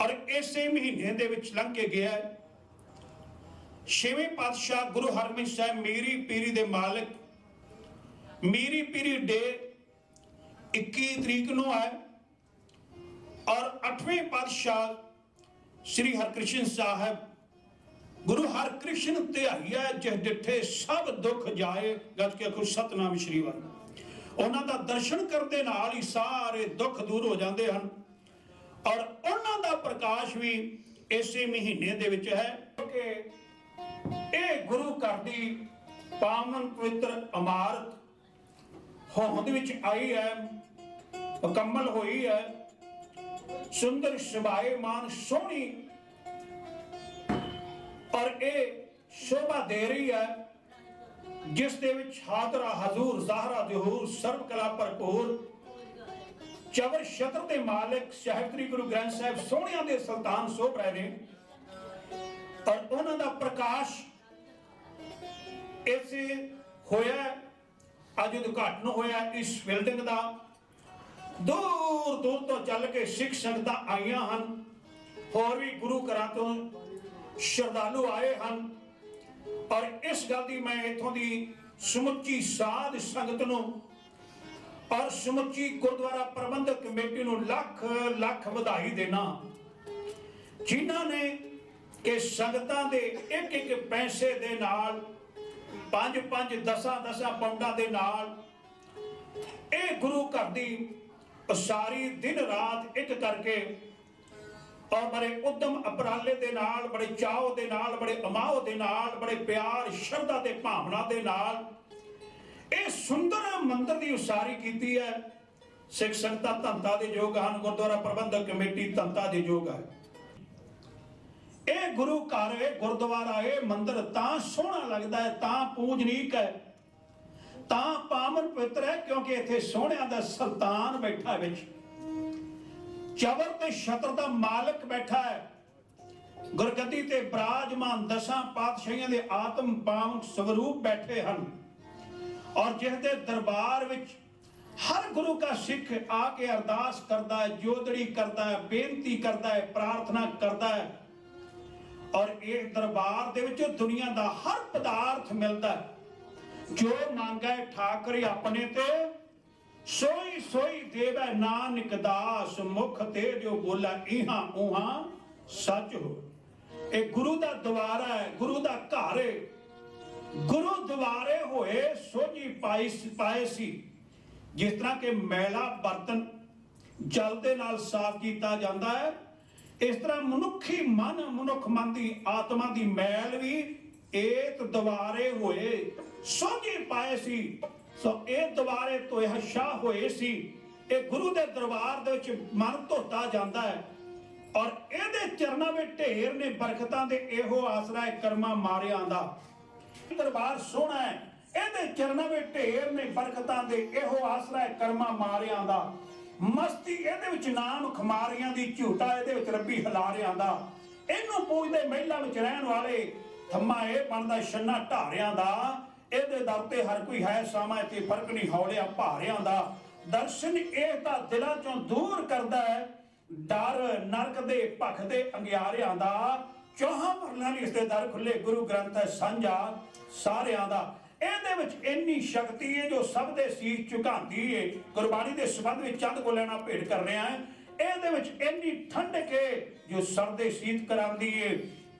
ਔਰ ਇਸੇ ਮਹੀਨੇ ਦੇ ਵਿੱਚ ਲੰਘ ਕੇ ਗਿਆ ਹੈ। ਛੇਵੇਂ ਪਾਤਸ਼ਾਹ ਗੁਰੂ ਹਰਗੋਬਿੰਦ ਸਾਹਿਬ ਮੀਰੀ ਪੀਰੀ ਦੇ ਮਾਲਕ, ਮੀਰੀ ਪੀਰੀ ਡੇ 21 ਤਰੀਕ ਨੂੰ ਹੈ ਔਰ 8ਵੇਂ ਪਾਤਸ਼ਾਹ ਸ੍ਰੀ ਹਰਕ੍ਰਿਸ਼ਨ ਸਾਹਿਬ ਗੁਰੂ ਹਰਕ੍ਰਿਸ਼ਨ ਧਿਆਈ ਹੈ ਜਿਹ ਡਿਠੇ ਸਭ ਦੁੱਖ ਜਾਏ। ਗੱਜ ਕੇ ਆਖੋ ਸਤਨਾਮ ਸ਼੍ਰੀ ਵਾਹਿਗੁਰੂ। ਉਹਨਾਂ ਦਾ ਦਰਸ਼ਨ ਕਰਨ ਦੇ ਨਾਲ ਹੀ ਸਾਰੇ ਦੁੱਖ ਦੂਰ ਹੋ ਜਾਂਦੇ ਹਨ ਔਰ ਉਹਨਾਂ ਦਾ ਪ੍ਰਕਾਸ਼ ਵੀ ਇਸੇ ਮਹੀਨੇ ਦੇ ਵਿੱਚ ਹੈ ਕਿ ਇਹ ਗੁਰੂ ਘਰ ਦੀ ਪਾਵਨ ਪਵਿੱਤਰ ਇਮਾਰਤ ਹੋਂਦ ਵਿੱਚ ਆਈ ਹੈ, ਮੁਕੰਮਲ ਹੋਈ ਹੈ, ਸੁੰਦਰ ਸ਼ੋਭਾਇਮਾਨ ਸੋਹਣੀ ਔਰ ਇਹ ਸ਼ੋਭਾ ਦੇ ਰਹੀ ਹੈ ਜਿਸ ਦੇ ਵਿੱਚ ਹਾਜ਼ਰਾ ਹਜ਼ੂਰ ਜ਼ਾਹਰਾ ਜ਼ਹੂਰ ਸਰਬ ਕਲਾ ਭਰਪੂਰ ਚਵਰ ਛਤਰ ਦੇ ਮਾਲਕ ਸਾਹਿਬ ਸ੍ਰੀ ਗੁਰੂ ਗ੍ਰੰਥ ਸਾਹਿਬ ਸੋਹਣਿਆਂ ਦੇ ਸੁਲਤਾਨ ਸੋਭ ਰਹੇ ਨੇ ਔਰ ਉਹਨਾਂ ਦਾ ਪ੍ਰਕਾਸ਼ ਇਸੇ ਹੋਇਆ। ਅੱਜ ਉਦਘਾਟਨ ਹੋਇਆ ਇਸ ਬਿਲਡਿੰਗ ਦਾ। ਦੂਰ ਦੂਰ ਤੋਂ ਚੱਲ ਕੇ ਸਿੱਖ ਸੰਗਤਾਂ ਆਈਆਂ ਹਨ, ਹੋਰ ਵੀ ਗੁਰੂ ਘਰਾਂ ਤੋਂ ਸ਼ਰਧਾਲੂ ਆਏ ਹਨ ਔਰ ਇਸ ਗੱਲ ਦੀ ਮੈਂ ਇੱਥੋਂ ਦੀ ਸਮੁੱਚੀ ਸਾਧ ਸੰਗਤ ਨੂੰ ਔਰ ਸਮੁੱਚੀ ਗੁਰਦੁਆਰਾ ਪ੍ਰਬੰਧਕ ਕਮੇਟੀ ਨੂੰ ਲੱਖ ਲੱਖ ਵਧਾਈ ਦੇਣਾ, ਜਿਨ੍ਹਾਂ ਨੇ ਕਿ ਸੰਗਤਾਂ ਦੇ ਇੱਕ ਇੱਕ ਪੈਸੇ ਦੇ ਨਾਲ 5-5 10 ਪਾਉਂਡਾਂ ਦੇ ਨਾਲ ਇਹ ਗੁਰੂ ਘਰ ਦੀ ਉਸਾਰੀ ਦਿਨ ਰਾਤ ਇੱਕ ਕਰਕੇ ਔਰ ਬੜੇ ਉਦਮ ਉਪਰਾਲੇ ਦੇ ਨਾਲ, ਬੜੇ ਚਾਅ ਦੇ ਨਾਲ, ਬੜੇ ਅਮਾਹ ਦੇ ਨਾਲ, ਬੜੇ ਪਿਆਰ ਸ਼ਰਧਾ ਤੇ ਭਾਵਨਾ ਦੇ ਨਾਲ ਇਹ ਸੁੰਦਰ ਮੰਦਿਰ ਦੀ ਉਸਾਰੀ ਕੀਤੀ ਹੈ। ਸਿੱਖ ਸੰਗਤਾਂ ਧੰਨਤਾ ਦੇ ਯੋਗ ਹਨ, ਗੁਰਦੁਆਰਾ ਪ੍ਰਬੰਧਕ ਕਮੇਟੀ ਧੰਨਤਾ ਦੇ ਯੋਗ ਹੈ। ਇਹ ਗੁਰੂ ਘਰ, ਇਹ ਗੁਰਦੁਆਰਾ, ਇਹ ਮੰਦਿਰ ਤਾਂ ਸੋਹਣਾ ਲੱਗਦਾ ਹੈ, ਤਾਂ ਪੂਜਨੀਕ ਹੈ, ਤਾਂ ਪਾਵਨ ਪਵਿੱਤਰ ਹੈ ਕਿਉਂਕਿ ਇੱਥੇ ਸੋਹਣਿਆਂ ਦਾ ਸੁਲਤਾਨ ਬੈਠਾ ਵਿੱਚ, ਚਵਰ ਤੇ ਛਤਰ ਦਾ ਮਾਲਕ ਬੈਠਾ ਹੈ, ਗੁਰਗੱਦੀ ਤੇ ਬਿਰਾਜਮਾਨ 10 ਪਾਤਸ਼ਾਹੀਆਂ ਦੇ ਆਤਮ ਪਾਵਨ ਸਵਰੂਪ ਬੈਠੇ ਹਨ ਔਰ ਜਿਸ ਦੇ ਦਰਬਾਰ ਵਿੱਚ ਹਰ ਗੁਰੂ ਦਾ ਸਿੱਖ ਆ ਕੇ ਅਰਦਾਸ ਕਰਦਾ ਹੈ, ਜੋਦੜੀ ਕਰਦਾ ਹੈ, ਬੇਨਤੀ ਕਰਦਾ ਹੈ, ਪ੍ਰਾਰਥਨਾ ਕਰਦਾ ਹੈ ਔਰ ਇਹ ਦਰਬਾਰ ਦੇ ਵਿੱਚ ਦੁਨੀਆ ਦਾ ਹਰ ਪਦਾਰਥ ਮਿਲਦਾ ਹੈ। ਜੋ ਮੰਗੈ ਠਾਕੁਰ ਆਪਣੇ ਤੇ ਸੋਈ ਸੋਈ ਦੇਵੈ, ਨਾਨਕ ਦਾਸ ਮੁਖ ਤੇ ਜੋ ਬੋਲਾ ਇਹਾਂ ਉਹਾਂ ਸੱਚ ਹੋ। ਇਹ ਗੁਰੂ ਦਾ ਦਵਾਰਾ ਹੈ, ਗੁਰੂ ਦਾ ਘਰ ਹੈ। ਗੁਰੂ ਦੁਆਰੇ ਹੋਏ ਸੋਝੀ ਪਾਏ ਸੀ। ਜਿਸ ਤਰ੍ਹਾਂ ਕਿ ਮੈਲਾ ਬਰਤਨ ਜਲ ਦੇ ਨਾਲ ਸਾਫ਼ ਕੀਤਾ ਜਾਂਦਾ ਹੈ, ਇਸ ਤਰ੍ਹਾਂ ਮਨੁੱਖੀ ਮਨ, ਮਨੁੱਖ ਮਨ ਦੀ ਆਤਮਾ ਦੀ ਮੈਲ ਵੀ ਏਤ ਦੁਆਰੇ ਹੋਏ ਸੋਝੀ ਪਾਏ ਸੀ। ਸੋ ਇਹ ਦੁਆਰੇ ਧੋਏ ਹਸ਼ਾ ਹੋਏ ਸੀ। ਇਹ ਗੁਰੂ ਦੇ ਦਰਬਾਰ ਦੇ ਵਿੱਚ ਮਨ ਧੋਤਾ ਜਾਂਦਾ ਹੈ ਔਰ ਇਹਦੇ ਚਰਨਾਂ ਵਿੱਚ ਢੇਰ ਨੇ ਬਰਕਤਾਂ ਦੇ, ਇਹੋ ਆਸਰਾ ਹੈ ਕਰਮਾਂ ਮਾਰਿਆਂ ਦਾ। ਦਰਬਾਰ ਸੋਹਣਾ ਹੈ, ਇਹਦੇ ਚਰਨਾਂ ਵਿੱਚ ਢੇਰ ਨੇ ਬਰਕਤਾਂ ਦੇ, ਇਹੋ ਆਸਰਾ ਹੈ ਕਰਮਾਂ ਮਾਰਿਆਂ ਦਾ। ਮਸਤੀ ਇਹਦੇ ਵਿੱਚ ਨਾਮ ਖਮਾਰੀਆਂ ਦੀ, ਝੂਟਾ ਇਹਦੇ ਵਿੱਚ ਰੱਬੀ ਹਲਾਰਿਆਂ ਦਾ। ਇਹਨੂੰ ਪੂਜਦੇ ਮਹਿਲਾਂ ਵਿੱਚ ਰਹਿਣ ਵਾਲੇ, ਥੰਮਾ ਇਹ ਬਣਦਾ ਛੰਨਾ ਢਾਰਿਆਂ ਦਾ। ਇਹਦੇ ਦਰ ਤੇ ਹਰ ਕੋਈ ਹੈ ਸਾਮਾ, ਤੇ ਫਰਕ ਨਹੀਂ ਹੌਲਿਆ ਭਾਰਿਆਂ ਦਾ। ਦਰਸ਼ਨ ਇਹ ਤਾਂ ਦਿਲਾਂ ਚੋਂ ਦੂਰ ਕਰਦਾ ਹੈ ਡਰ ਨਰਕ ਦੇ ਭਖ ਦੇ ਅੰਗਿਆਰਿਆਂ ਦਾ। ਚੌਹਾਂ ਮਰਲਾਂ ਲਈ ਇਸ ਦੇ ਦਰ ਖੁੱਲੇ, ਗੁਰੂ ਗ੍ਰੰਥ ਹੈ ਸਾਂਝਾ ਸਾਰਿਆਂ ਦਾ। ਇਹਦੇ ਵਿੱਚ ਇੰਨੀ ਸ਼ਕਤੀ ਹੈ ਜੋ ਸਭ ਦੇ ਸੀਸ ਝੁਕਾਉਂਦੀ ਹੈ। ਗੁਰਬਾਣੀ ਦੇ ਸੰਬੰਧ ਵਿੱਚ ਚੰਦ ਕੋ ਲੈਣਾ ਭੇਟ ਕਰ ਰਿਹਾ ਹੈ। ਇਹਦੇ ਵਿੱਚ ਇੰਨੀ ਠੰਡਕ ਹੈ ਜੋ ਸਰਦੇ ਸੀਤ ਕਰਾਂਦੀ ਹੈ।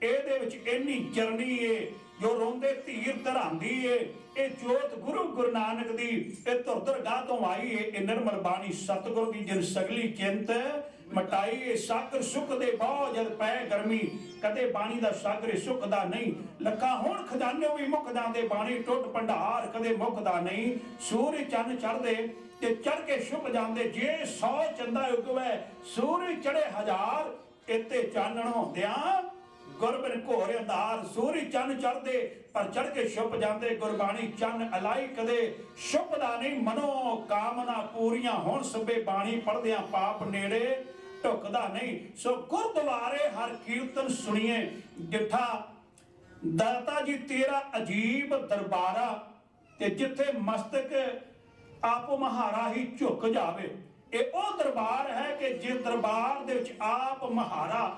ਇਹਦੇ ਵਿੱਚ ਇੰਨੀ ਚਰਨੀ ਹੈ ਜੋ ਰੋਂਦੇ ਧੀਰ ਧਰਾਂਦੀ ਹੈ। ਇਹ ਜੋਤ ਗੁਰੂ ਨਾਨਕ ਦੀ ਇਹ ਧੁਰਦਰਗਾਹ ਤੋਂ ਆਈ ਹੈ। ਇਹ ਨਿਰਮਲ ਬਾਣੀ ਸਤਿਗੁਰ ਦੀ ਜਿਨ ਸਗਲੀ ਚਿੰਤ ਮਟਾਈ। ਇਹ ਸਾਗਰ ਸੁਖ ਦੇ ਬਹੁ ਜਦ ਪੈ ਗਰਮੀ, ਕਦੇ ਬਾਣੀ ਦਾ ਸਾਗਰ ਸੁੱਕਦਾ ਨਹੀਂ। ਲੱਖਾਂ ਹੁਣ ਖਜ਼ਾਨੇ ਵੀ ਮੁੱਕ ਜਾਂਦੇ, ਬਾਣੀ ਟੁੱਟ ਭੰਡਾਰ ਕਦੇ ਮੁੱਕਦਾ ਨਹੀਂ। ਸੂਰਜ ਚੰਨ ਚੜ੍ਹਦੇ ਤੇ ਚੜ੍ਹ ਕੇ ਛੁਪ ਜਾਂਦੇ, ਜੇ 100 ਚੰਦਾ ਉਗਵੇ ਸੂਰਜ ਚੜੇ 1000। ਇੱਥੇ ਚਾਨਣ ਹੁੰਦਿਆਂ ਗੁਰਬਿਨ ਘੋਰ ਅੰਧਾਰ ਸੂਰਜ ਚੰਨ ਚੜ੍ਹਦੇ ਪਰ ਚੜ੍ਹ ਕੇ ਛੁਪ ਜਾਂਦੇ ਗੁਰਬਾਣੀ ਚੰਨ ਅਲਾਈ ਕਦੇ ਛੁਪਦਾ ਨਹੀਂ ਮਨੋ ਕਾਮਨਾ ਪੂਰੀਆਂ ਹੁਣ ਸਭੇ ਬਾਣੀ ਪੜ੍ਹਦਿਆਂ ਪਾਪ ਨੇੜੇ ਢੁਕਦਾ ਨਹੀਂ ਸੋ ਗੁਰਦੁਆਰੇ ਹਰ ਕੀਰਤਨ ਸੁਣੀਏ ਜਿੱਠਾ ਦਾਤਾ ਜੀ ਤੇਰਾ ਅਜੀਬ ਦਰਬਾਰਾ ਤੇ ਜਿੱਥੇ ਮਸਤਕ ਆਪੋ ਮਹਾਰਾ ਹੀ ਝੁਕ ਜਾਵੇ ਇਹ ਉਹ ਦਰਬਾਰ ਹੈ ਕਿ ਜੇ ਦਰਬਾਰ ਦੇ ਵਿੱਚ ਆਪ ਮਹਾਰਾ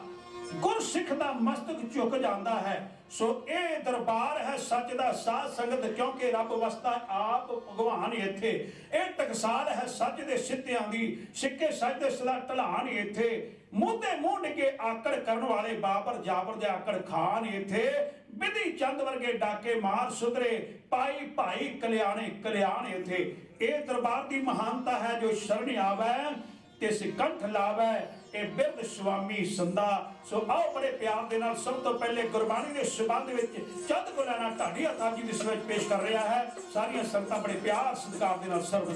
ਗੁਰਸਿੱਖ ਦਾ ਮਸਤਕ ਝੁਕ ਜਾਂਦਾ ਹੈ ਸੋ ਇਹ ਦਰਬਾਰ ਹੈ ਸੱਚ ਦਾ ਸਾਧ ਸੰਗਤ ਕਿਉਂਕਿ ਰੱਬ ਵਸਦਾ ਆਪ ਭਗਵਾਨ ਇੱਥੇ ਇਹ ਟਕਸਾਲ ਹੈ ਸੱਚ ਦੇ ਸਿੱਧਿਆਂ ਦੀ ਸਿੱਕੇ ਸੱਚ ਦੇ ਸਦਾ ਢਲਾਨ ਇੱਥੇ ਮੂਧੇ ਮੂੰਹ ਡਿੱਗੇ ਆਕੜ ਕਰਨ ਵਾਲੇ ਬਾਬਰ ਜਾਬਰ ਦੇ ਆਕੜ ਖਾਨ ਇੱਥੇ ਬਿਧੀ ਚੰਦ ਵਰਗੇ ਡਾਕੇ ਮਾਰ ਸੁਧਰੇ ਪਾਈ ਭਾਈ ਕਲਿਆਣ ਇੱਥੇ ਇਹ ਦਰਬਾਰ ਦੀ ਮਹਾਨਤਾ ਹੈ ਜੋ ਸ਼ਰਨ ਆਵੇ ਤੇ ਸਿਕੰਠ ਲਾਵੇ ਇਹ ਬਿਰਧ ਸੁਆਮੀ ਸੰਦਾ ਸੋ ਆਓ ਬੜੇ ਪਿਆਰ ਦੇ ਨਾਲ ਸਭ ਤੋਂ ਪਹਿਲੇ ਗੁਰਬਾਣੀ ਦੇ ਸੰਬੰਧ ਵਿੱਚ ਚੰਦ ਗੁਲਾਨਾ ਢਾਡੀ ਸਾਹਿਬ ਜੀ ਦੇ ਵਿੱਚ ਪੇਸ਼ ਕਰ ਰਿਹਾ ਹੈ ਸਾਰੀਆਂ ਸੰਗਤਾਂ ਬੜੇ ਪਿਆਰ ਸਤਿਕਾਰ ਦੇ ਨਾਲ ਸਰਵ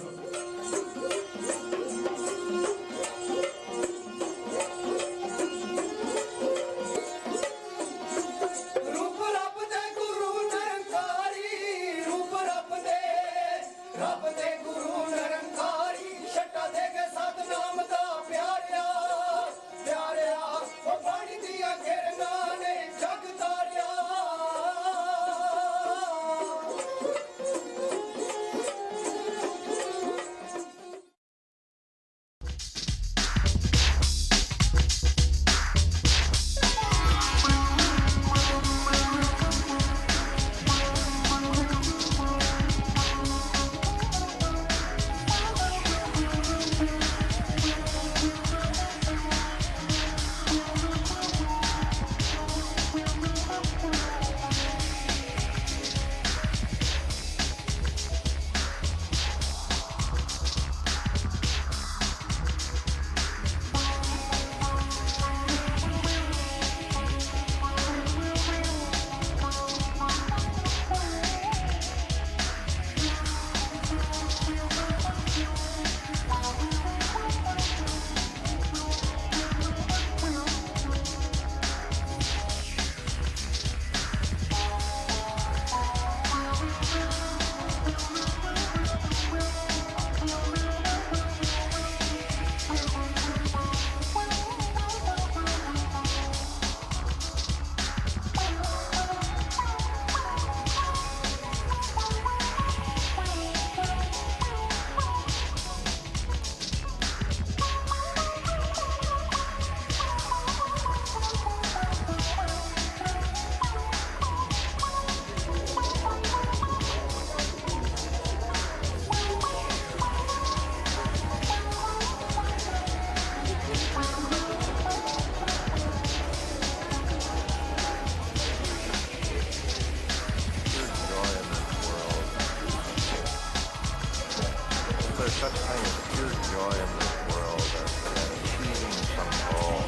such thing as pure joy in this world as achieving some goal.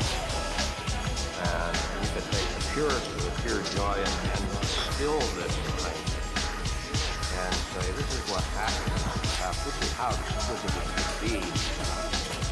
And you could take the purest of the pure joy and distill this thing and say, this is what happiness is about. This is how exquisite it could be.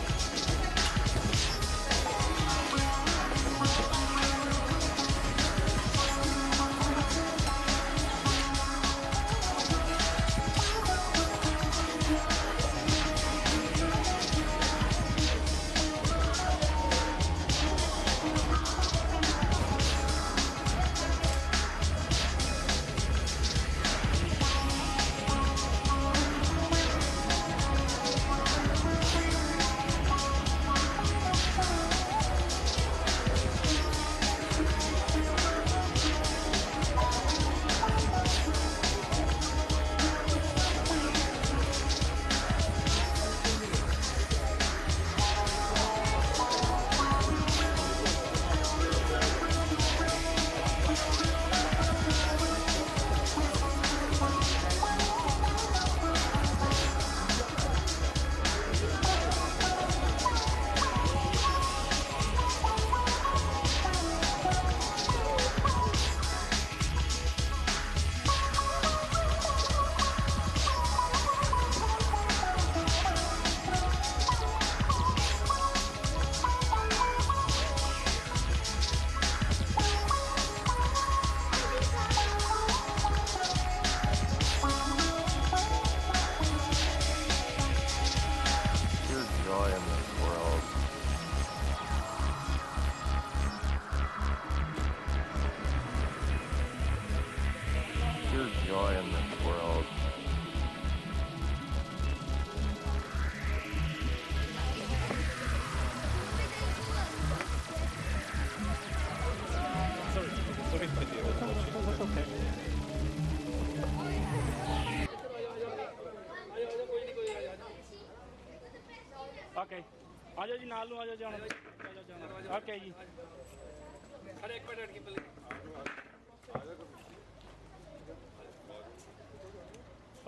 ਨਾਲ ਨੂੰ ਆ ਜਾਓ ਜਾਣਾ okay ਜੀ ਅਰੇ ਇੱਕ minute ਅਟਕੀ play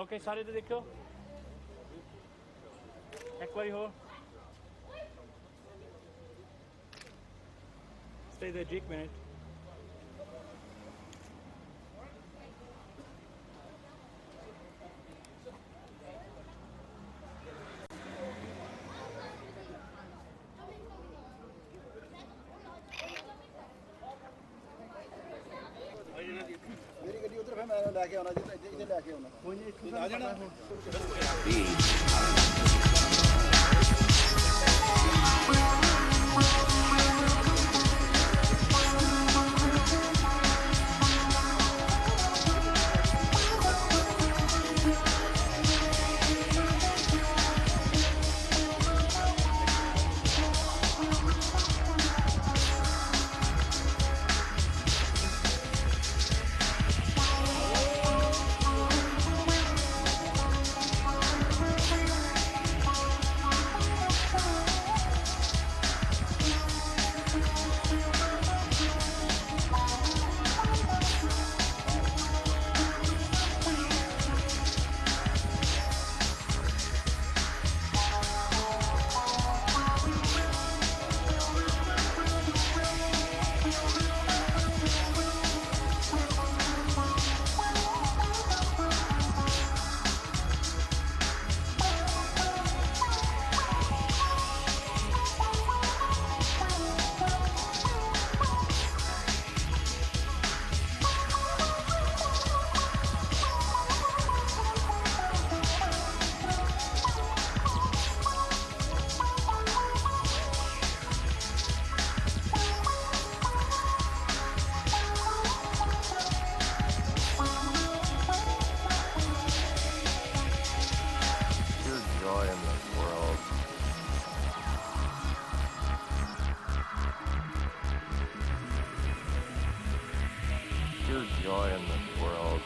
okay ਸਾਰੇ ਤੇ ਦੇਖੋ ਇੱਕ ਵਾਰੀ ਹੋਰ stay there Jake minute ਮੇਰੀ ਗੱਡੀ ਉਧਰ ਫਿਰ ਮੈਂ ਲੈ ਕੇ ਆਉਣਾ ਜੀ ਇੱਥੇ ਲੈ ਕੇ ਆਉਣਾ ਕੋਈ ਨਹੀਂ ਇੱਥੋਂ ਆ ਜਾਣਾ Pure joy in this world